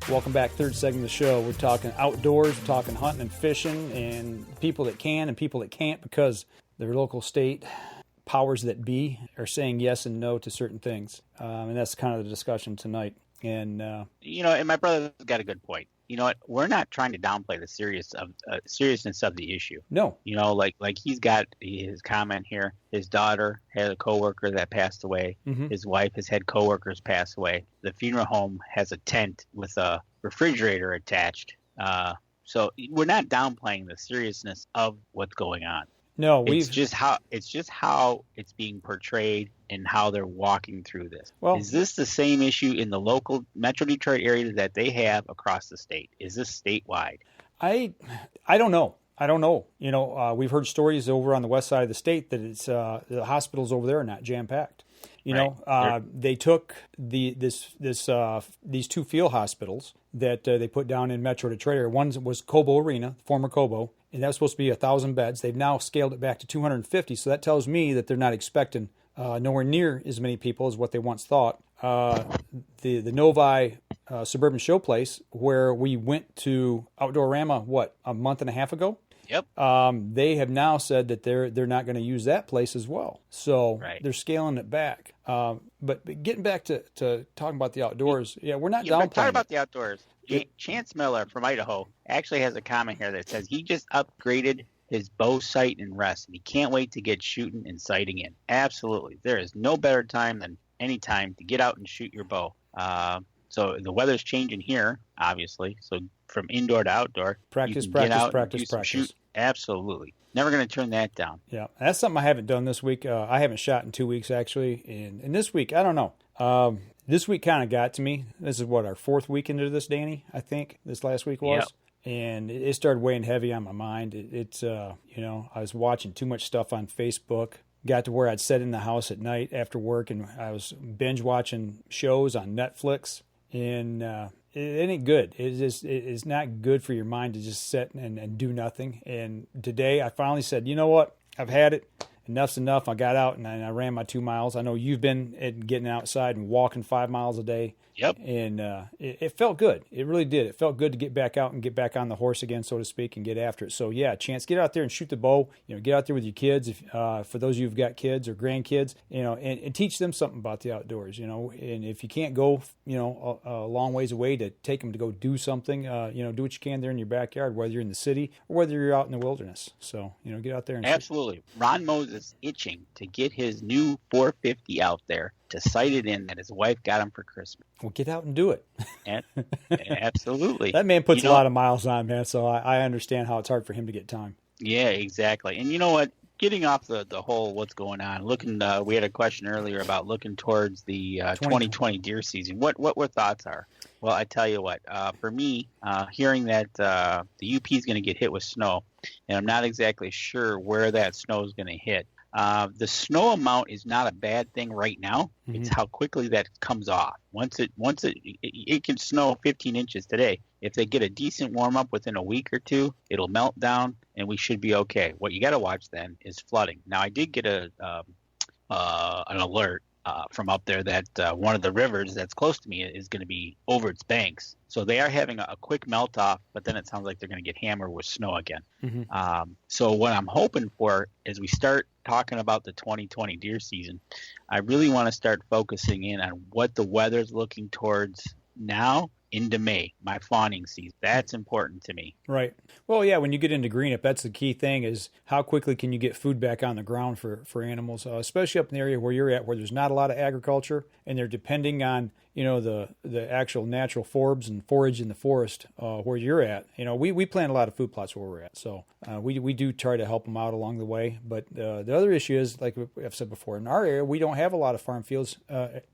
Welcome back. Third segment of the show. We're talking outdoors, we're talking hunting and fishing, and people that can and people that can't because their local state powers that be are saying yes and no to certain things. And that's kind of the discussion tonight. And and my brother's got a good point. You know what? We're not trying to downplay the seriousness of the issue. No. Like he's got his comment here. His daughter had a coworker that passed away. Mm-hmm. His wife has had coworkers pass away. The funeral home has a tent with a refrigerator attached. So we're not downplaying the seriousness of what's going on. No, it's just how it's being portrayed and how they're walking through this. Well, is this the same issue in the local Metro Detroit area that they have across the state? Is this statewide? I don't know. I don't know. We've heard stories over on the west side of the state that it's the hospitals over there are not jam packed. They took these two field hospitals that they put down in Metro Detroit area. One was Cobo Arena, former Cobo, and that was supposed to be 1,000 beds. They've now scaled it back to 250, so that tells me that they're not expecting nowhere near as many people as what they once thought. The Novi Suburban Showplace, where we went to Outdoorama, a month and a half ago? Yep. They have now said that they're not going to use that place as well. So They're scaling it back. But getting back to talking about the outdoors, we're not downplaying. Talking about the outdoors. Chance Miller from Idaho actually has a comment here that says he just upgraded his bow sight and rest, and he can't wait to get shooting and sighting in. Absolutely. There is no better time than any time to get out and shoot your bow. So the weather's changing here, obviously. So from indoor to outdoor, practice. Shoot. Absolutely. Never going to turn that down. Yeah, that's something I haven't done this week. I haven't shot in 2 weeks, actually. And this week, I don't know. This week kind of got to me. This is our fourth week into this, Danny, I think. This last week was. Yep. And it started weighing heavy on my mind. I was watching too much stuff on Facebook. Got to where I'd sit in the house at night after work, and I was binge watching shows on Netflix. And it ain't good. It's not good for your mind to just sit and do nothing. And today I finally said, you know what? I've had it. Enough's enough. I got out and I ran my 2 miles. I know you've been getting outside and walking 5 miles a day. Yep. And it felt good. It really did. It felt good to get back out and get back on the horse again, so to speak, and get after it. So, Chance, get out there and shoot the bow. Get out there with your kids. If, for those of you who've got kids or grandkids, and teach them something about the outdoors, And if you can't go, a long ways away to take them to go do something, do what you can there in your backyard, whether you're in the city or whether you're out in the wilderness. So, get out there and absolutely. Shoot. Ron Moses itching to get his new 450 out there to sight it in that his wife got him for Christmas. Well, get out and do it. Absolutely. That man puts a lot of miles on, man, so I understand how it's hard for him to get time. Yeah, exactly. And you know what? Getting off the whole what's going on, we had a question earlier about looking towards the 2020 deer season. What thoughts are? Well, I tell you what, for me, hearing that the UP is going to get hit with snow, and I'm not exactly sure where that snow is going to hit. The snow amount is not a bad thing right now. Mm-hmm. It's how quickly that comes off. Once it can snow 15 inches today. If they get a decent warm up within a week or two, it'll melt down and we should be okay. What you got to watch then is flooding. Now I did get an alert from up there that one of the rivers that's close to me is going to be over its banks. So they are having a quick melt off, but then it sounds like they're going to get hammered with snow again. Mm-hmm. So what I'm hoping for is we start talking about the 2020 deer season. I really want to start focusing in on what the weather's looking towards now into May, my fawning season. That's important to me. Right. Well, yeah, when you get into green up, that's the key thing is how quickly can you get food back on the ground for animals, especially up in the area where you're at, where there's not a lot of agriculture and they're depending on, the actual natural forbs and forage in the forest where you're at. We plant a lot of food plots where we're at. So we do try to help them out along the way. But the other issue is, like I've said before, in our area, we don't have a lot of farm fields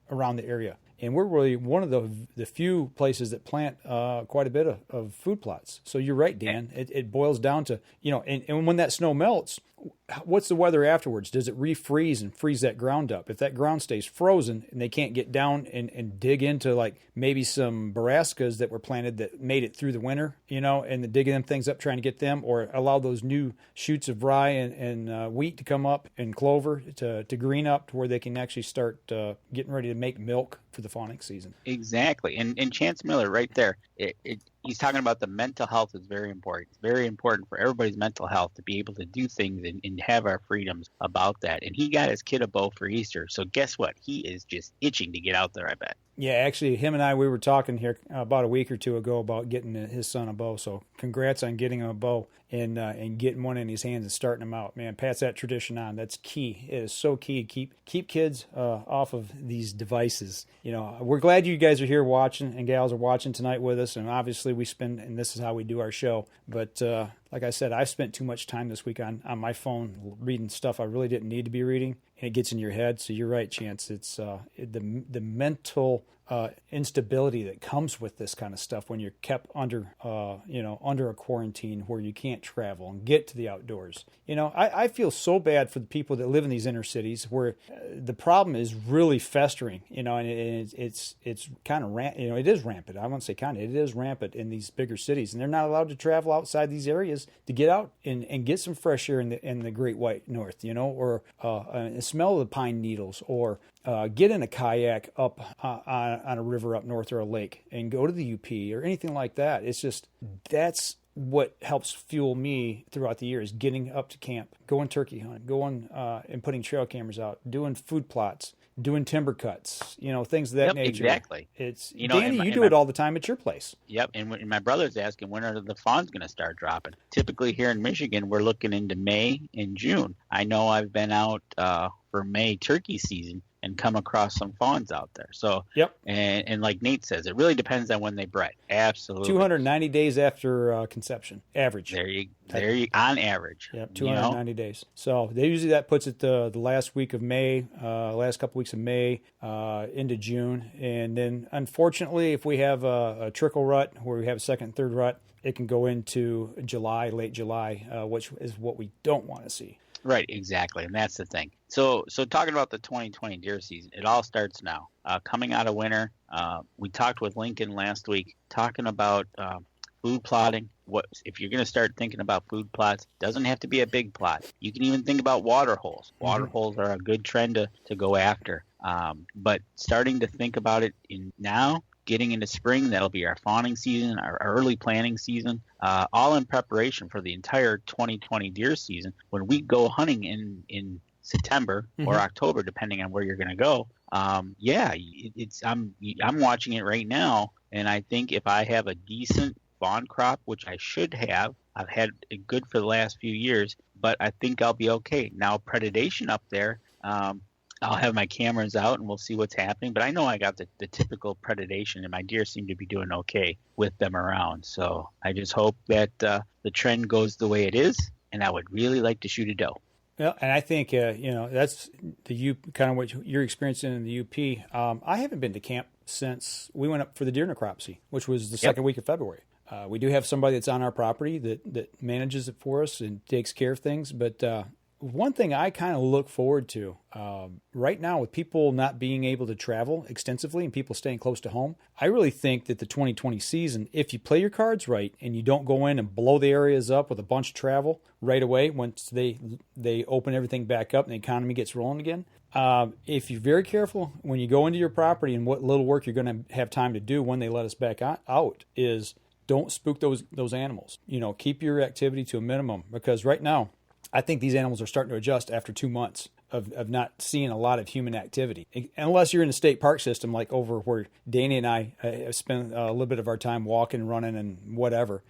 around the area. And we're really one of the few places that plant quite a bit of food plots. So you're right, Dan. It boils down to, and when that snow melts, what's the weather afterwards? Does it refreeze and freeze that ground up? If that ground stays frozen and they can't get down and dig into like maybe some brassicas that were planted that made it through the winter, and digging them things up trying to get them, or allow those new shoots of rye and wheat to come up and clover to green up to where they can actually start getting ready to make milk for the fawning season. Exactly. And Chance Miller right there, he's talking about the mental health is very important. It's very important for everybody's mental health to be able to do things and have our freedoms about that. And he got his kid a bow for Easter. So guess what? He is just itching to get out there, I bet. Yeah, actually, him and I, we were talking here about a week or two ago about getting his son a bow. So congrats on getting him a bow and getting one in his hands and starting him out. Man, pass that tradition on. That's key. It is so key. Keep kids off of these devices. We're glad you guys are here watching and gals are watching tonight with us. And obviously and this is how we do our show. But like I said, I've spent too much time this week on my phone reading stuff I really didn't need to be reading. And it gets in your head. So you're right, Chance. It's the mental instability that comes with this kind of stuff when you're kept under a quarantine where you can't travel and get to the outdoors. I feel so bad for the people that live in these inner cities where the problem is really festering. And it's kind of it is rampant. I won't say kind of. It is rampant in these bigger cities, and they're not allowed to travel outside these areas to get out and get some fresh air in the Great White North. Or smell the pine needles, or get in a kayak up on a river up north or a lake and go to the UP or anything like that. It's just, that's what helps fuel me throughout the year is getting up to camp, going turkey hunting, going and putting trail cameras out, doing food plots, doing timber cuts, things of that nature. Exactly. It's Danny, you do it all the time at your place. Yep. And my brother's asking, when are the fawns going to start dropping? Typically here in Michigan, we're looking into May and June. I know I've been out for May turkey season and come across some fawns out there. So, yep. And like Nate says, it really depends on when they bred. Absolutely. 290 days after conception, average. There you on average. Yep, 290 days. So that puts it the last week of May, last couple weeks of May into June. And then, unfortunately, if we have a trickle rut where we have a second and third rut, it can go into July, late July, which is what we don't want to see. Right, exactly, and that's the thing. So talking about the 2020 deer season, it all starts now. Coming out of winter, we talked with Lincoln last week, talking about food plotting. What if you're going to start thinking about food plots? Doesn't have to be a big plot. You can even think about water holes. Water holes are a good trend to go after. But starting to think about it now. Getting into spring, that'll be our fawning season, our early planting season, all in preparation for the entire 2020 deer season. When we go hunting in September or October, depending on where you're going to go, I'm watching it right now, and I think if I have a decent fawn crop, which I should have, I've had it good for the last few years, but I think I'll be okay. Now, predation up there, I'll have my cameras out and we'll see what's happening. But I know I got the typical predation, and my deer seem to be doing okay with them around. So I just hope that the trend goes the way it is, and I would really like to shoot a doe. Well, and I think, that's kind of what you're experiencing in the UP. I haven't been to camp since we went up for the deer necropsy, which was the second week of February. We do have somebody that's on our property that manages it for us and takes care of things, but one thing I kind of look forward to right now with people not being able to travel extensively and people staying close to home, I really think that the 2020 season, if you play your cards right and you don't go in and blow the areas up with a bunch of travel right away once they open everything back up and the economy gets rolling again, if you're very careful when you go into your property and what little work you're going to have time to do when they let us back out is don't spook those animals. Keep your activity to a minimum, because right now, I think these animals are starting to adjust after 2 months of not seeing a lot of human activity, unless you're in the state park system, like over where Danny and I have spent a little bit of our time walking, running, and whatever.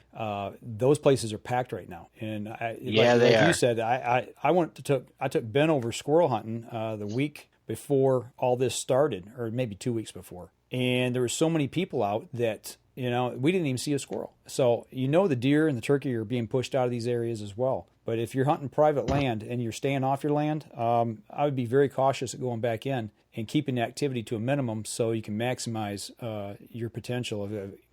Those places are packed right now, and like you said, I took Ben over squirrel hunting the week before all this started, or maybe 2 weeks before, and there were so many people out that we didn't even see a squirrel. So the deer and the turkey are being pushed out of these areas as well. But if you're hunting private land and you're staying off your land, I would be very cautious at going back in and keeping the activity to a minimum so you can maximize your potential of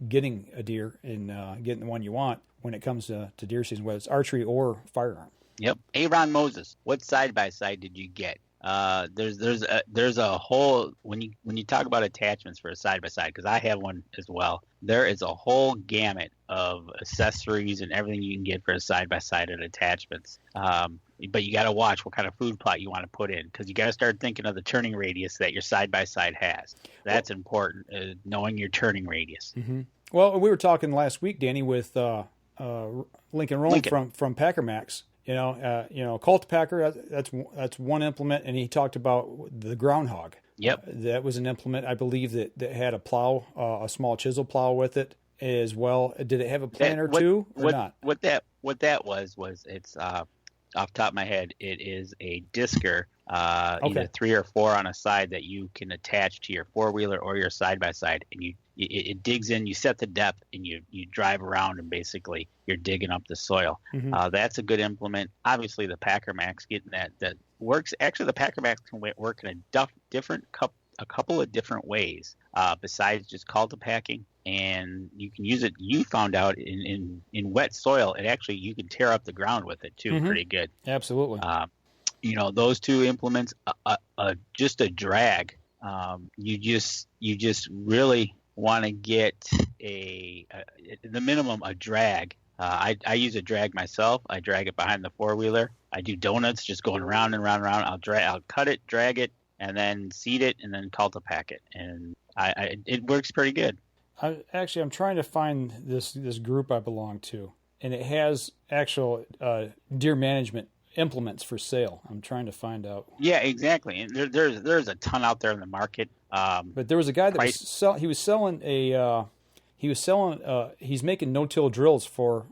getting a deer and getting the one you want when it comes to deer season, whether it's archery or firearm. Yep. Aaron Moses, what side-by-side did you get? There's a whole, when you talk about attachments for a side-by-side, because I have one as well, there is a whole gamut of accessories and everything you can get for a side-by-side and attachments. But you got to watch what kind of food plot you want to put in, because you got to start thinking of the turning radius that your side-by-side has. That's important, knowing your turning radius. Mm-hmm. Well, we were talking last week, Danny, with Lincoln Rowan from Packer Max. Cultipacker, that's one implement, and he talked about the groundhog. Yep. That was an implement, I believe, that had a plow, a small chisel plow with it as well. Did it have a planter too, or not? What that was it's off the top of my head, it is a disker, either 3 or 4 on a side that you can attach to your four-wheeler or your side-by-side, and it digs in, you set the depth, and you drive around, and basically you're digging up the soil. Mm-hmm. That's a good implement. Obviously, the Packer Max getting that works. Actually, the Packer Max can work in a couple of different ways besides just cultipacking, and you can use it. You found out in wet soil, and actually you can tear up the ground with it too, pretty good. Absolutely. Those two implements, just a drag. You just really want to get the minimum a drag. I use a drag myself. I drag it behind the four-wheeler. I do donuts, just going around and around and around. I'll cut it, drag it, and then seed it, and then cultipack it, and it works pretty good. I'm trying to find this group I belong to, and it has actual deer management implements for sale. I'm trying to find out. Yeah, exactly. And there's a ton out there in the market. But there was a guy that he's making no-till drills for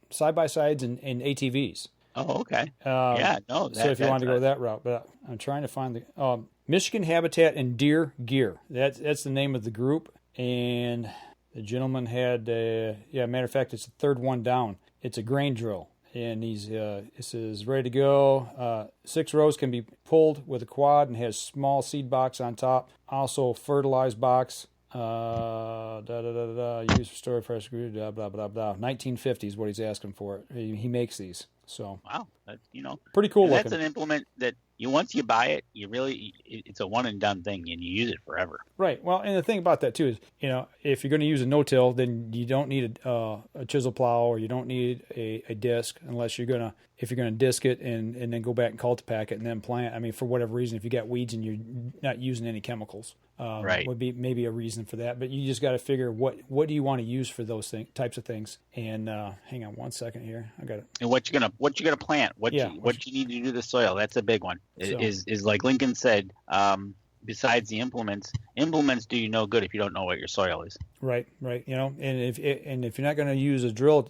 side-by-sides and ATVs. Oh, okay. So if you wanted to go that route, but I'm trying to find the Michigan Habitat and Deer Gear. That's the name of the group, and the gentleman had matter of fact, it's the third one down. It's a grain drill, and this is ready to go. 6 rows can be pulled with a quad and has small seed box on top. Also fertilized box. Use for storage fresh food. Blah blah blah blah. 1950 is what he's asking for. He makes these. So wow, pretty cool looking. That's an implement that once you buy it, it's a one and done thing, and you use it forever. Right. Well, and the thing about that too is, if you're going to use a no-till, then you don't need a chisel plow, or you don't need a disc, unless if you're going to disc it and then go back and cultipack it and then plant. I mean, for whatever reason, if you got weeds and you're not using any chemicals, right, would be maybe a reason for that. But you just got to figure what do you want to use for those types of things. And hang on one second here, I got it. And what you gonna plant? What you need to do to the soil? That's a big one. Is like Lincoln said. Besides the implements do you no good if you don't know what your soil is. Right. And if you're not going to use a drill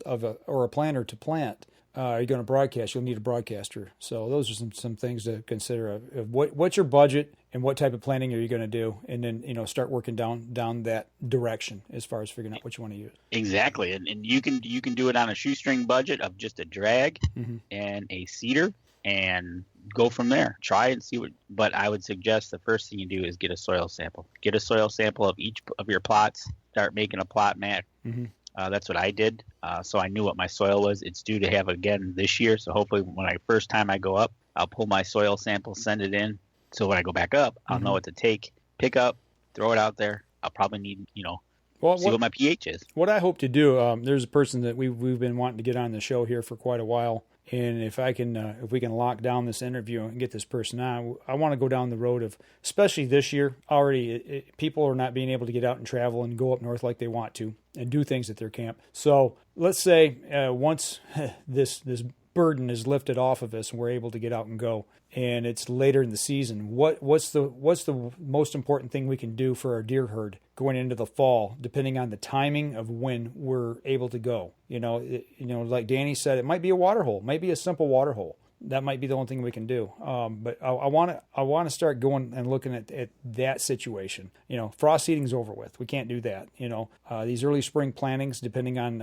or a planter to plant, you're going to broadcast. You'll need a broadcaster. So those are some things to consider. What's your budget and what type of planting are you going to do, and then start working down that direction as far as figuring out what you want to use. Exactly, and you can do it on a shoestring budget of just a drag and a seeder, and go from there. Try and see but I would suggest the first thing you do is get a soil sample. Get a soil sample of each of your plots. Start making a plot map. That's what I did. So I knew what my soil was. It's due to have again this year. So hopefully first time I go up, I'll pull my soil sample, send it in. So when I go back up, I'll know what to pick up, throw it out there. I'll probably need, see what my pH is. What I hope to do, there's a person that we've been wanting to get on the show here for quite a while. And if we can lock down this interview and get this person on, I want to go down the road of, especially this year, already people are not being able to get out and travel and go up north like they want to and do things at their camp. So let's say once this burden is lifted off of us and we're able to get out and go, and it's later in the season. What's the most important thing we can do for our deer herd going into the fall, depending on the timing of when we're able to go? Like Danny said, it might be a water hole, might be a simple water hole. That might be the only thing we can do. But I want to start going and looking at that situation. Frost seeding's over with. We can't do that. These early spring plantings, depending on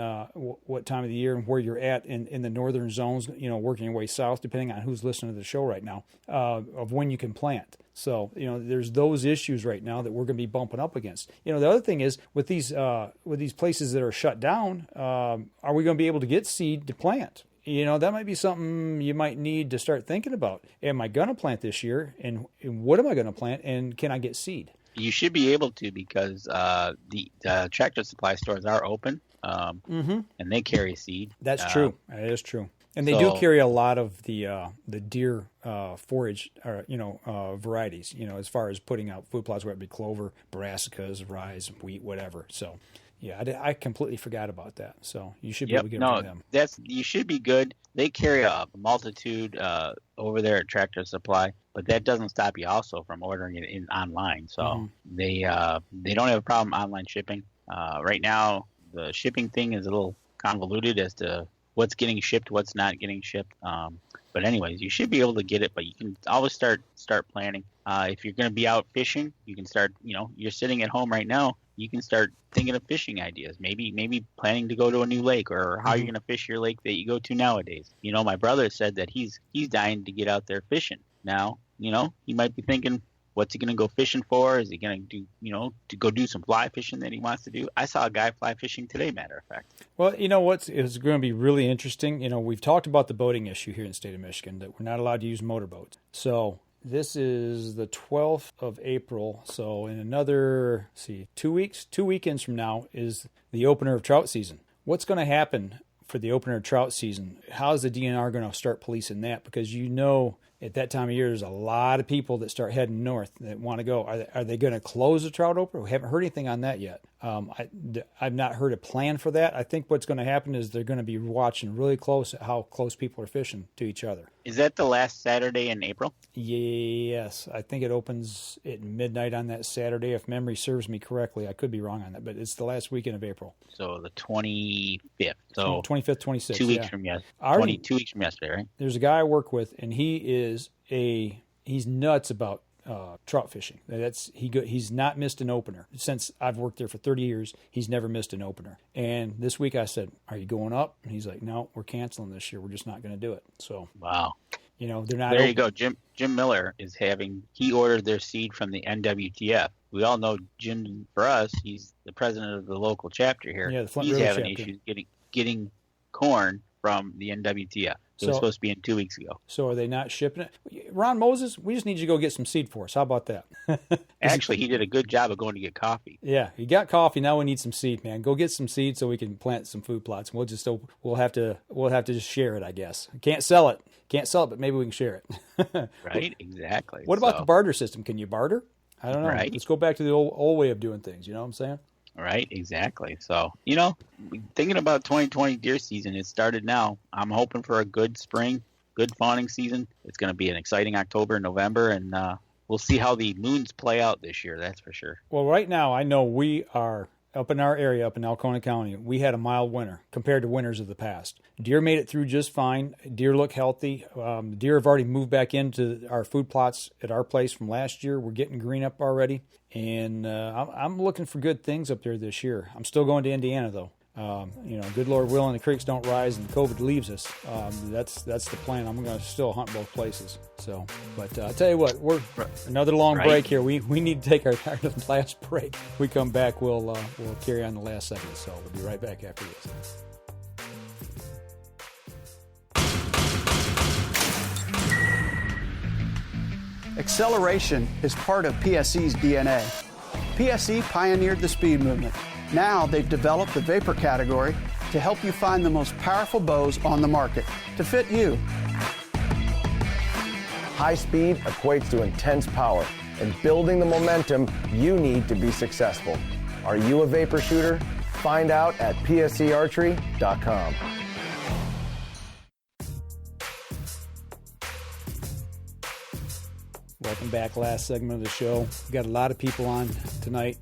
what time of the year and where you're at in the northern zones, working your way south, depending on who's listening to the show right now, of when you can plant. So, there's those issues right now that we're going to be bumping up against. The other thing is with these places that are shut down, are we going to be able to get seed to plant? That might be something you might need to start thinking about. Am I going to plant this year? And what am I going to plant? And can I get seed? You should be able to, because the Tractor Supply stores are open, and they carry seed. That's true. That is true. And they do carry a lot of the deer forage, varieties, as far as putting out food plots, whether it be clover, brassicas, rye, wheat, whatever. So, yeah, I completely forgot about that. So you should be able to get them. You should be good. They carry a multitude over there at Tractor Supply, but that doesn't stop you also from ordering it online. So they don't have a problem online shipping. Right now, the shipping thing is a little convoluted as to what's getting shipped, what's not getting shipped. But anyways, you should be able to get it, but you can always start planning. If you're going to be out fishing, you can start, you're sitting at home right now, you can start thinking of fishing ideas. Maybe planning to go to a new lake, or how you're going to fish your lake that you go to nowadays. My brother said that he's dying to get out there fishing. Now, he might be thinking, what's he going to go fishing for? Is he going to do, to go do some fly fishing that he wants to do? I saw a guy fly fishing today, matter of fact. Well, it's going to be really interesting. We've talked about the boating issue here in the state of Michigan, that we're not allowed to use motorboats. So this is the 12th of April. So in another, 2 weekends from now is the opener of trout season. What's going to happen for the opener of trout season? How's the DNR going to start policing that? Because at that time of year, there's a lot of people that start heading north that want to go. Are they going to close the trout opener? We haven't heard anything on that yet. I've not heard a plan for that. I think what's going to happen is they're going to be watching really close at how close people are fishing to each other. Is that the last Saturday in April? Yes. I think it opens at midnight on that Saturday, if memory serves me correctly. I could be wrong on that, but it's the last weekend of April. So the 25th. So 25th, 26th. 2 weeks from yesterday. 2 weeks from yesterday, right? There's a guy I work with, and he's nuts about trout fishing. He's not missed an opener. Since I've worked there for 30 years, he's never missed an opener. And this week I said, "Are you going up?" And he's like, "No, we're canceling this year. We're just not going to do it." So wow. They're not. There you go. Jim Miller he ordered their seed from the NWTF. We all know Jim, for us, he's the president of the local chapter here. Yeah, the Flint He's River having chapter. issues getting corn from the NWTF. It was supposed to be in 2 weeks ago. So are they not shipping it? Ron Moses, we just need you to go get some seed for us. How about that? Actually, he did a good job of going to get coffee. Yeah, he got coffee. Now we need some seed, man. Go get some seed so we can plant some food plots. We'll have to just share it, I guess. Can't sell it, but maybe we can share it. Right, exactly. What about the barter system? Can you barter? I don't know. Right. Let's go back to the old way of doing things. You know what I'm saying? Right, exactly. So, thinking about 2020 deer season, it started now. I'm hoping for a good spring, good fawning season. It's going to be an exciting October and November, and we'll see how the moons play out this year, that's for sure. Well, right now, I know we are up in our area, up in Alcona County. We had a mild winter compared to winters of the past. Deer made it through just fine. Deer look healthy. Deer have already moved back into our food plots at our place from last year. We're getting green up already. And I'm looking for good things up there this year. I'm still going to Indiana, though. Good Lord willing, the creeks don't rise and COVID leaves us. That's the plan. I'm going to still hunt both places. So, but I'll tell you what, we're another long break here. We need to take our last break. We come back, we'll carry on the last segment. So we'll be right back after this. Acceleration is part of PSE's DNA. PSE pioneered the speed movement. Now they've developed the vapor category to help you find the most powerful bows on the market to fit you. High speed equates to intense power and building the momentum you need to be successful. Are you a vapor shooter? Find out at psearchery.com. Welcome back. Last segment of the show. We've got a lot of people on tonight,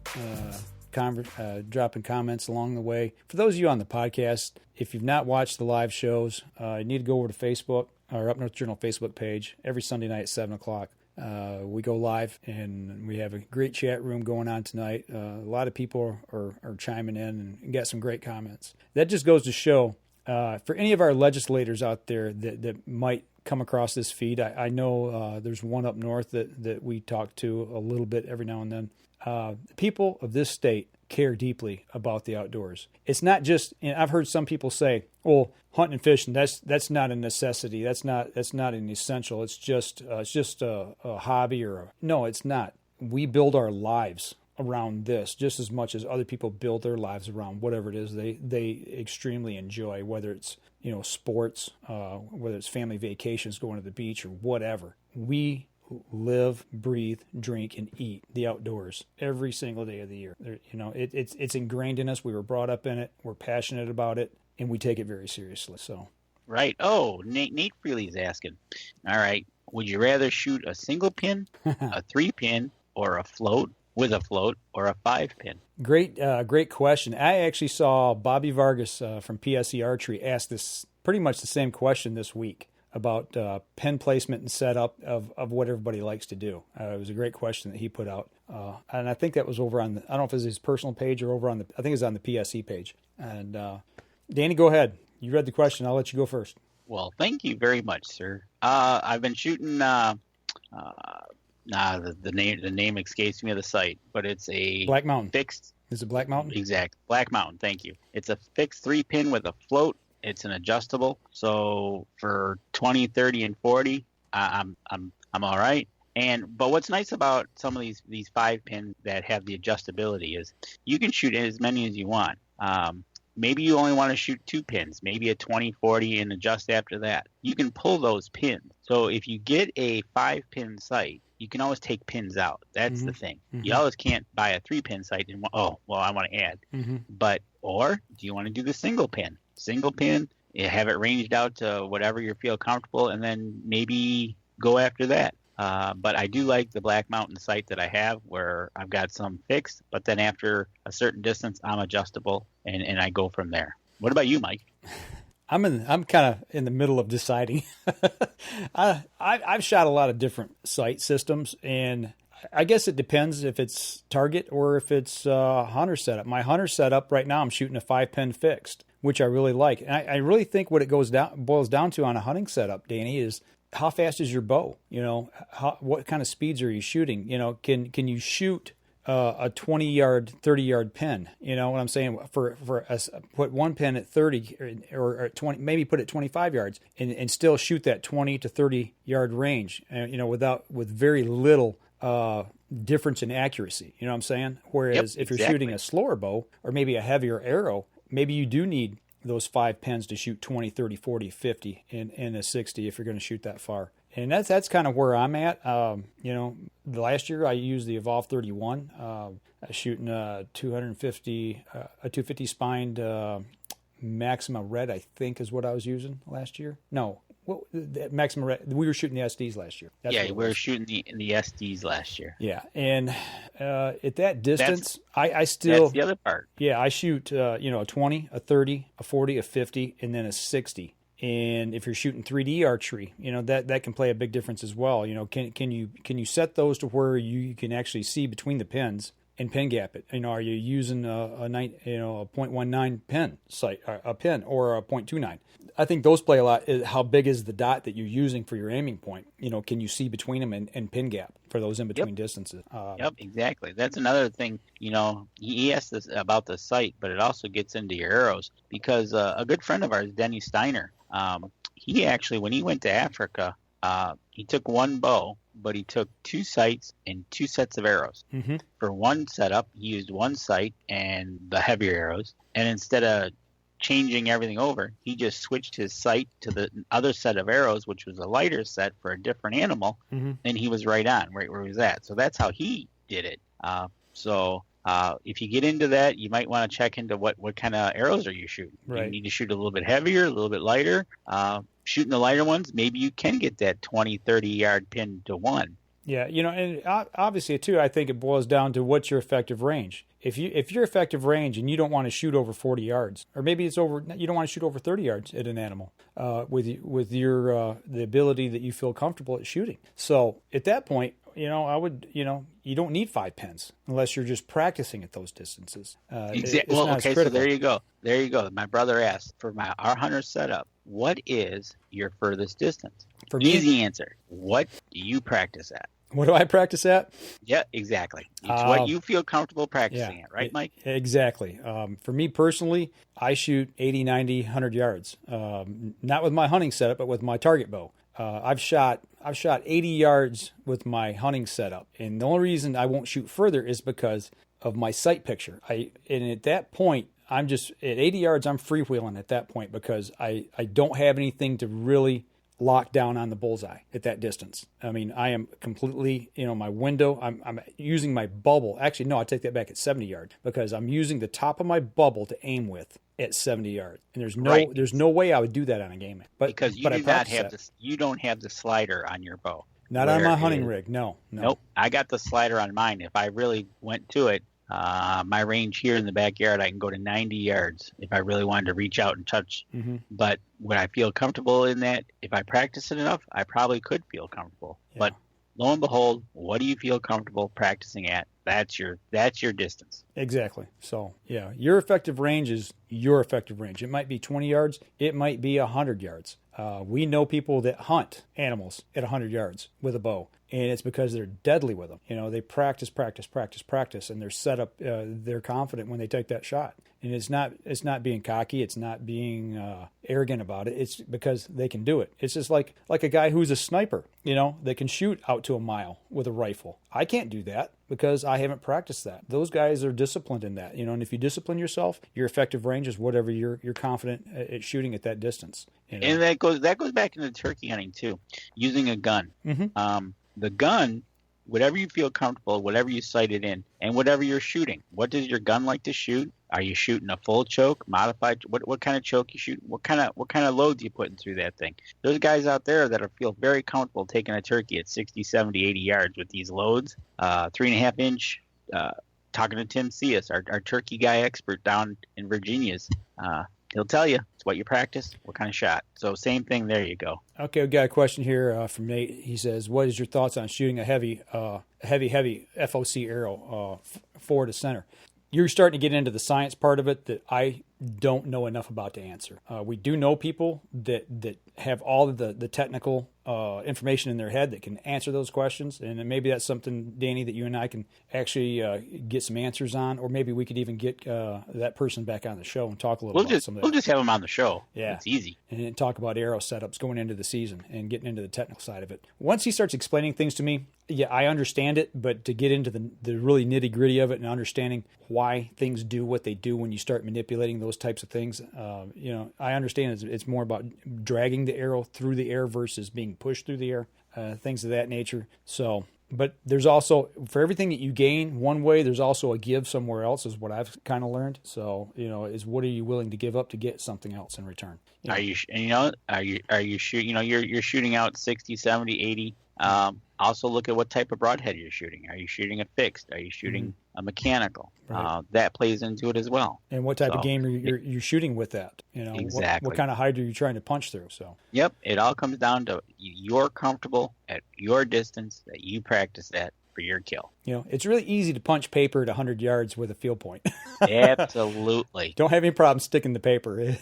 dropping comments along the way. For those of you on the podcast, if you've not watched the live shows, you need to go over to Facebook, our Up North Journal Facebook page, every Sunday night at 7 o'clock. We go live, and we have a great chat room going on tonight. A lot of people are chiming in and got some great comments. That just goes to show, for any of our legislators out there that might come across this feed, I know there's one up north that we talk to a little bit every now and then. The people of this state care deeply about the outdoors. It's not just, I've heard some people say, well, hunting and fishing, that's not a necessity. That's not an essential. It's just a hobby no, it's not. We build our lives around this just as much as other people build their lives around whatever it is they extremely enjoy, whether it's, sports, whether it's family vacations, going to the beach or whatever. We live, breathe, drink, and eat the outdoors every single day of the year. It's ingrained in us. We were brought up in it. We're passionate about it, and we take it very seriously. So, right. Oh, Nate Freely's asking. All right. Would you rather shoot a single pin, a 3-pin, or a float with a float, or a 5-pin? Great question. I actually saw Bobby Vargas from PSE Archery ask this pretty much the same question this week about pin placement and setup of what everybody likes to do. It was a great question that he put out. And I think that was over on I don't know if it was his personal page or over on I think it's on the PSE page. And Danny, go ahead. You read the question. I'll let you go first. Well, thank you very much, sir. I've been shooting, the name escapes me of the site, but it's a Black Mountain. Fixed. Is it Black Mountain? Exact. Black Mountain. Thank you. It's a fixed 3-pin with a float. It's an adjustable. So for 20, 30, and 40, I'm all right. But what's nice about some of these 5-pins that have the adjustability is you can shoot as many as you want. Maybe you only want to shoot 2 pins, maybe a 20, 40, and adjust after that. You can pull those pins. So if you get a 5-pin sight, you can always take pins out. That's the thing. You always can't buy a 3-pin sight and, I want to add. Or do you want to do the single pin? Single pin, you have it ranged out to whatever you feel comfortable, and then maybe go after that. But I do like the Black Mountain sight that I have, where I've got some fixed, but then after a certain distance, I'm adjustable, and I go from there. What about you, Mike? I'm kind of in the middle of deciding. I've shot a lot of different sight systems, and I guess it depends if it's target or if it's hunter setup. My hunter setup right now, I'm shooting a 5-pin fixed, which I really like. And I really think what it boils down to on a hunting setup, Danny, is how fast is your bow? What kind of speeds are you shooting? Can you shoot a 20-yard, 30-yard pin? You know what I'm saying? Put one pin at 30 or at 20, maybe put it 25 yards and still shoot that 20 to 30-yard range, with very little difference in accuracy. You know what I'm saying? Whereas if you're shooting a slower bow or maybe a heavier arrow, maybe you do need those 5 pins to shoot 20, 30, 40, 50 in a 60 if you're going to shoot that far. And that's kind of where I'm at. Last year I used the Evolve 31. I was shooting a 250 spined Maxima Red, I think is what I was using last year. No. Well, the Maxima Red, we were shooting the SDs last year. We were shooting the SDs last year. Yeah, and at that distance, I still... That's the other part. Yeah, I shoot, a 20, a 30, a 40, a 50, and then a 60. And if you're shooting 3D archery, that can play a big difference as well. Can you set those to where you can actually see between the pins and pin gap it? Are you using a 0.19 pin sight, a pin, or a 0.29? I think those play a lot. How big is the dot that you're using for your aiming point? Can you see between them and pin gap for those in between distances? Exactly. That's another thing. He asked us about the sight, but it also gets into your arrows, because a good friend of ours, Denny Steiner, he actually, when he went to Africa, he took one bow, but he took 2 sights and 2 sets of arrows. For one setup, he used one sight and the heavier arrows, and instead of changing everything over, he just switched his sight to the other set of arrows, which was a lighter set for a different animal, and he was right on right where he was at. So that's how he did it. If you get into that, you might want to check into what kind of arrows are you shooting. Right. You need to shoot a little bit heavier, a little bit lighter. Shooting the lighter ones, maybe you can get that 20, 30-yard pin to 1. Yeah, and obviously too, I think it boils down to what's your effective range. If your effective range and you don't want to shoot over 40 yards, or maybe you don't want to shoot over 30 yards at an animal, with your the ability that you feel comfortable at shooting. So at that point, I would, you don't need 5 pins unless you're just practicing at those distances. Exactly. Well, okay, so there you go. There you go. My brother asked for our hunter setup. What is your furthest distance? For me, easy answer. What do you practice at? What do I practice at? Yeah, exactly. It's what you feel comfortable practicing at, right, Mike? Exactly. For me personally, I shoot 80, 90, 100 yards. Not with my hunting setup, but with my target bow. I've shot 80 yards with my hunting setup, and the only reason I won't shoot further is because of my sight picture. And at that point, I'm just at 80 yards. I'm freewheeling at that point because I don't have anything to really lock down on the bullseye at that distance. I mean, I am completely, my window. I'm using my bubble. Actually, no, I take that back at 70 yards because I'm using the top of my bubble to aim with at 70 yards, and there's no way I would do that on a game. But because you don't have the slider on your bow. Not on my hunting rig. No. Nope. I got the slider on mine. If I really went to it, my range here in the backyard, I can go to 90 yards if I really wanted to reach out and touch. Mm-hmm. But would I feel comfortable in that? If I practice it enough, I probably could feel comfortable. Yeah. But lo and behold, what do you feel comfortable practicing at? That's your distance. Exactly. So, yeah, your effective range is your effective range. It might be 20 yards. It might be 100 yards. We know people that hunt animals at 100 yards with a bow, and it's because they're deadly with them. They practice, and they're set up. They're confident when they take that shot. And it's not being cocky. It's not being arrogant about it. It's because they can do it. It's just like a guy who's a sniper, that can shoot out to a mile with a rifle. I can't do that because I haven't practiced that. Those guys are disciplined in that, and if you discipline yourself, your effective range is whatever you're confident at shooting at that distance. And that goes back into turkey hunting too, using a gun. Mm-hmm. The gun, whatever you feel comfortable, whatever you sight it in, and whatever you're shooting. What does your gun like to shoot? Are you shooting a full choke, modified? What kind of choke you shoot? What kind of loads you putting through that thing? There's guys out there that feel very comfortable taking a turkey at 60, 70, 80 yards with these loads. 3.5 inch. Talking to Tim Cias, our turkey guy expert down in Virginia's. He'll tell you it's what you practice, what kind of shot. So same thing. There you go. Okay, we got a question here from Nate. He says, "What is your thoughts on shooting a heavy FOC arrow forward to center?" You're starting to get into the science part of it that I don't know enough about to answer. We do know people that have all of the technical information in their head that can answer those questions, and maybe that's something, Danny, that you and I can actually get some answers on, or maybe we could even get that person back on the show and talk a little about some of that. We'll just have him on the show. Yeah. It's easy. And talk about arrow setups going into the season and getting into the technical side of it. Once he starts explaining things to me, yeah, I understand it, but to get into the really nitty-gritty of it and understanding why things do what they do when you start manipulating those types of things, I understand it's more about dragging the arrow through the air versus being pushed through the air, things of that nature. So, but there's also, for everything that you gain one way, there's also a give somewhere else, is what I've kind of learned. So, is what are you willing to give up to get something else in return? Are you shooting, you're shooting out 60, 70, 80. Also look at what type of broadhead you're shooting. Are you shooting a fixed? Are you shooting a mechanical? Right. That plays into it as well. And what type of game you're shooting with that? Exactly. What kind of hide are you trying to punch through? So. Yep, it all comes down to you're comfortable at your distance that you practice at for your kill. It's really easy to punch paper at 100 yards with a field point. Absolutely. Don't have any problem sticking the paper.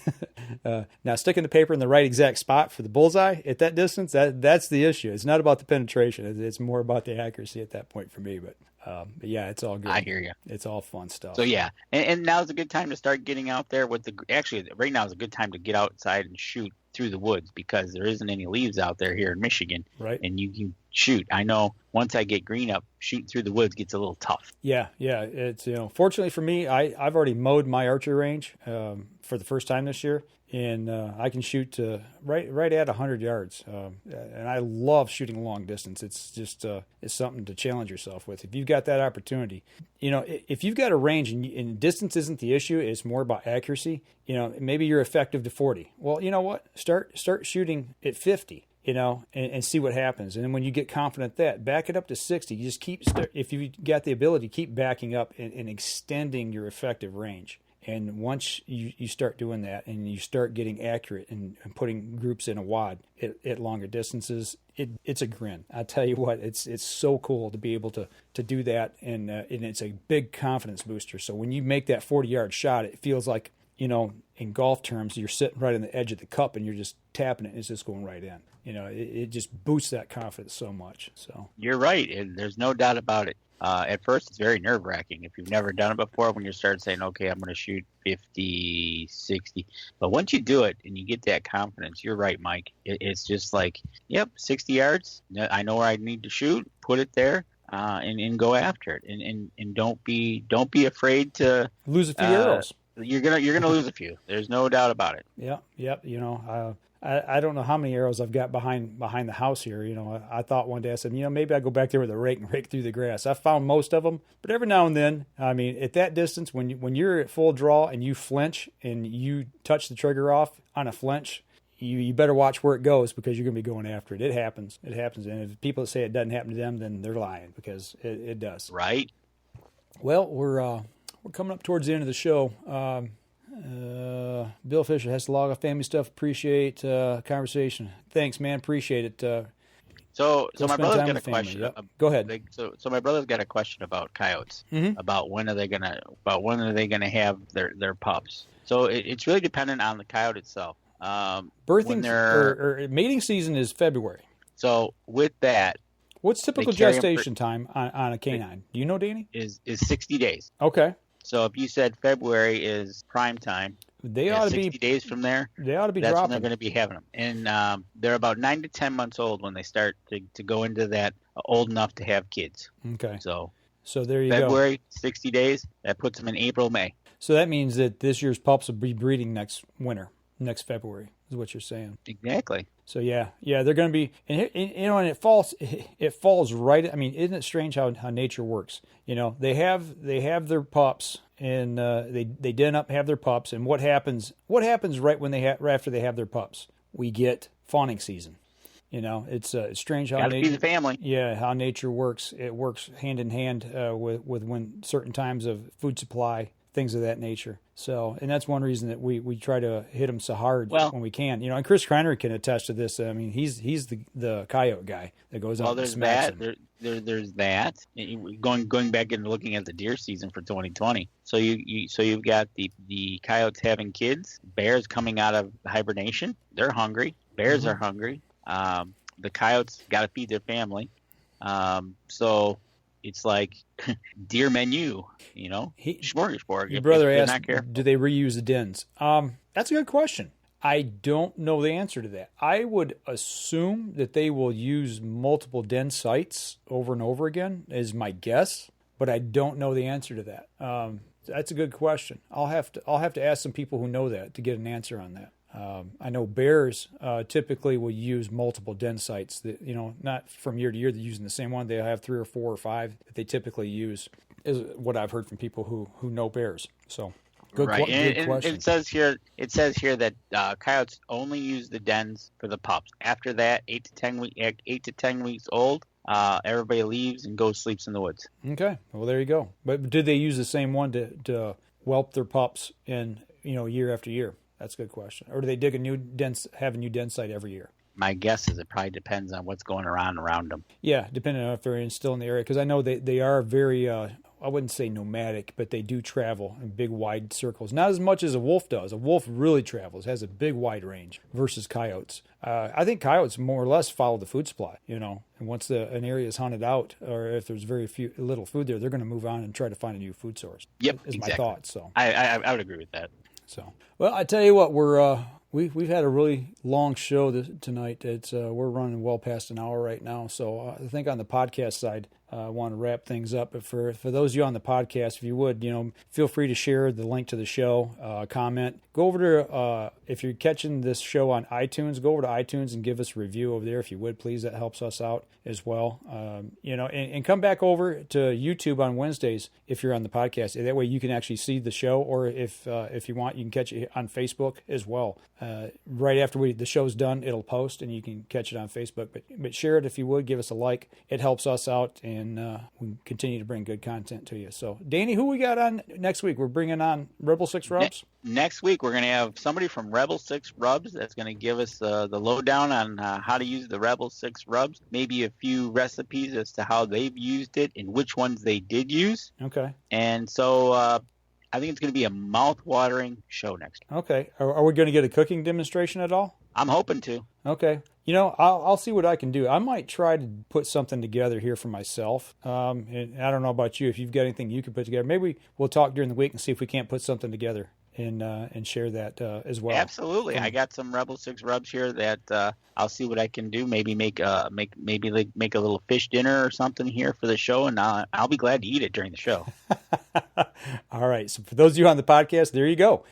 Now, sticking the paper in the right exact spot for the bullseye at that distance, that's the issue. It's not about the penetration. It's more about the accuracy at that point for me. But yeah, it's all good. I hear you. It's all fun stuff. So yeah, and now's a good time to start getting out there with right now is a good time to get outside and shoot through the woods because there isn't any leaves out there here in Michigan. Right. And you can shoot. I know once I get green up, shooting through the woods gets a little tough. Yeah. It's fortunately for me, I've already mowed my archery range for the first time this year, and I can shoot to right at 100 yards. And I love shooting long distance. It's just it's something to challenge yourself with. If you've got that opportunity, if you've got a range and distance isn't the issue, it's more about accuracy. Maybe you're effective to 40. Well, you know what? Start shooting at 50. and see what happens. And then when you get confident that, back it up to 60. You just if you got the ability, keep backing up and extending your effective range. And once you start doing that and you start getting accurate and putting groups in a wad at longer distances, it's a grin. I tell you what, it's so cool to be able to do that, and it's a big confidence booster. So when you make that 40-yard shot, it feels like, in golf terms, you're sitting right on the edge of the cup and you're just tapping it and it's just going right in. It just boosts that confidence so much. So you're right, and there's no doubt about it. At first, it's very nerve-wracking if you've never done it before, when you start saying, okay, I'm going to shoot 50, 60. But once you do it and you get that confidence, you're right, Mike. It's just like, yep, 60 yards. I know where I need to shoot, put it there, and go after it. And don't be afraid to lose a few arrows. You're gonna lose a few. There's no doubt about it. Yep. I don't know how many arrows I've got behind the house here. I thought one day, I said, maybe I go back there with a rake and rake through the grass. I found most of them, but every now and then, at that distance, when you're at full draw and you flinch and you touch the trigger off on a flinch, you better watch where it goes, because you're going to be going after it. It happens. And if people say it doesn't happen to them, then they're lying, because it does. Right. Well, we're coming up towards the end of the show. Bill Fisher has to log off. Family stuff. Appreciate conversation. Thanks, man. Appreciate it. So my brother's got a question. Yep. Go ahead. So my brother's got a question about coyotes. Mm-hmm. About when are they gonna have their pups? So it's really dependent on the coyote itself. Birthing or mating season is February. So with that, what's typical gestation time on a canine? Do you know, Danny? Is 60 days. Okay. So if you said February is prime time, they ought to 60 be days from there. They ought to be that's dropping. When they're going to be having them, and they're about 9 to 10 months old when they start to go into that old enough to have kids. Okay. So there you go. February, 60 days. That puts them in April, May. So that means that this year's pups will be breeding next February, is what you're saying. Exactly. So yeah, they're going to be, and it falls right. Isn't it strange how nature works? They have their pups, and they den up, have their pups, and what happens right when after they have their pups? We get fawning season. It's strange how nature. Gotta feed the family. Yeah, how nature works. It works hand in hand with when certain times of food supply, things of that nature. So, and that's one reason that we try to hit them so hard when we can. And Chris Kreiner can attest to this. He's the coyote guy that goes out and smacks them. There's that. Going back and looking at the deer season for 2020. So you've got the coyotes having kids, bears coming out of hibernation. They're hungry. Bears are hungry. The coyotes got to feed their family. So it's like deer menu, smorgasbord. Your brother asked, do they reuse the dens? That's a good question. I don't know the answer to that. I would assume that they will use multiple den sites over and over again, is my guess, but I don't know the answer to that. That's a good question. I'll have to ask some people who know that to get an answer on that. I know bears typically will use multiple den sites. That not from year to year they're using the same one. They have 3 or 4 or 5 that they typically use, is what I've heard from people who know bears. So good, right. Good question. It says here that coyotes only use the dens for the pups. After that, 8 to 10 weeks old, everybody leaves and goes sleeps in the woods. Okay, well there you go. But did they use the same one to whelp their pups in year after year? That's a good question. Or do they dig have a new den site every year? My guess is it probably depends on what's going around them. Yeah, depending on if they're still in the area. Because I know they are very, I wouldn't say nomadic, but they do travel in big, wide circles. Not as much as a wolf does. A wolf really travels, has a big, wide range versus coyotes. I think coyotes more or less follow the food supply, And once an area is hunted out, or if there's little food there, they're going to move on and try to find a new food source. Yep, is exactly. my thought. So I would agree with that. So, well, I tell you what, we've had a really long show tonight. We're running well past an hour right now. So I think on the podcast side, want to wrap things up. But for those of you on the podcast, if you would, feel free to share the link to the show, comment. Go over to, if you're catching this show on iTunes, go over to iTunes and give us a review over there if you would, please. That helps us out as well. And come back over to YouTube on Wednesdays if you're on the podcast. That way you can actually see the show, or if you want, you can catch it on Facebook as well. Right after the show's done, it'll post and you can catch it on Facebook. But share it if you would. Give us a like. It helps us out, and we continue to bring good content to you. So, Danny, who we got on next week? We're bringing on Rebel 6 Rubs? Next week, we're going to have somebody from Rebel 6 Rubs that's going to give us the lowdown on how to use the Rebel 6 Rubs, maybe a few recipes as to how they've used it and which ones they did use. Okay. And so I think it's going to be a mouth-watering show next week. Okay. Are we going to get a cooking demonstration at all? I'm hoping to. Okay. I'll see what I can do. I might try to put something together here for myself. And I don't know about you. If you've got anything you can put together, maybe we'll talk during the week and see if we can't put something together and share that as well. Absolutely. I got some Rebel 6 Rubs here that I'll see what I can do. Maybe make a little fish dinner or something here for the show, and I'll be glad to eat it during the show. All right. So for those of you on the podcast, there you go.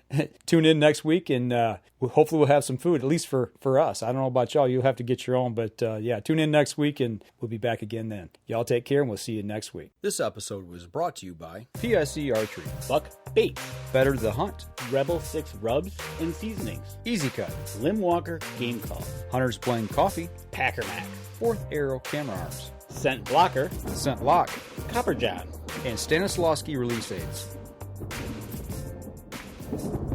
Tune in next week, and hopefully we'll have some food, at least for us. I don't know about y'all. You'll have to get your own. But, tune in next week, and we'll be back again then. Y'all take care, and we'll see you next week. This episode was brought to you by PSE Archery, Buck Bait, Better the Hunt, Rebel 6 Rubs and Seasonings, Easy Cut, Lim Walker Game Call, Hunter's Blend Coffee, Packer Mac, Fourth Arrow Camera Arms, Scent Blocker, Scent Lock, Copper John, and Stanislawski Release Aids.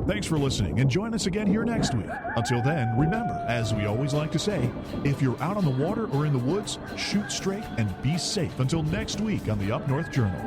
Thanks for listening, and join us again here next week. Until then, remember, as we always like to say, if you're out on the water or in the woods, shoot straight and be safe until next week on the Up North Journal.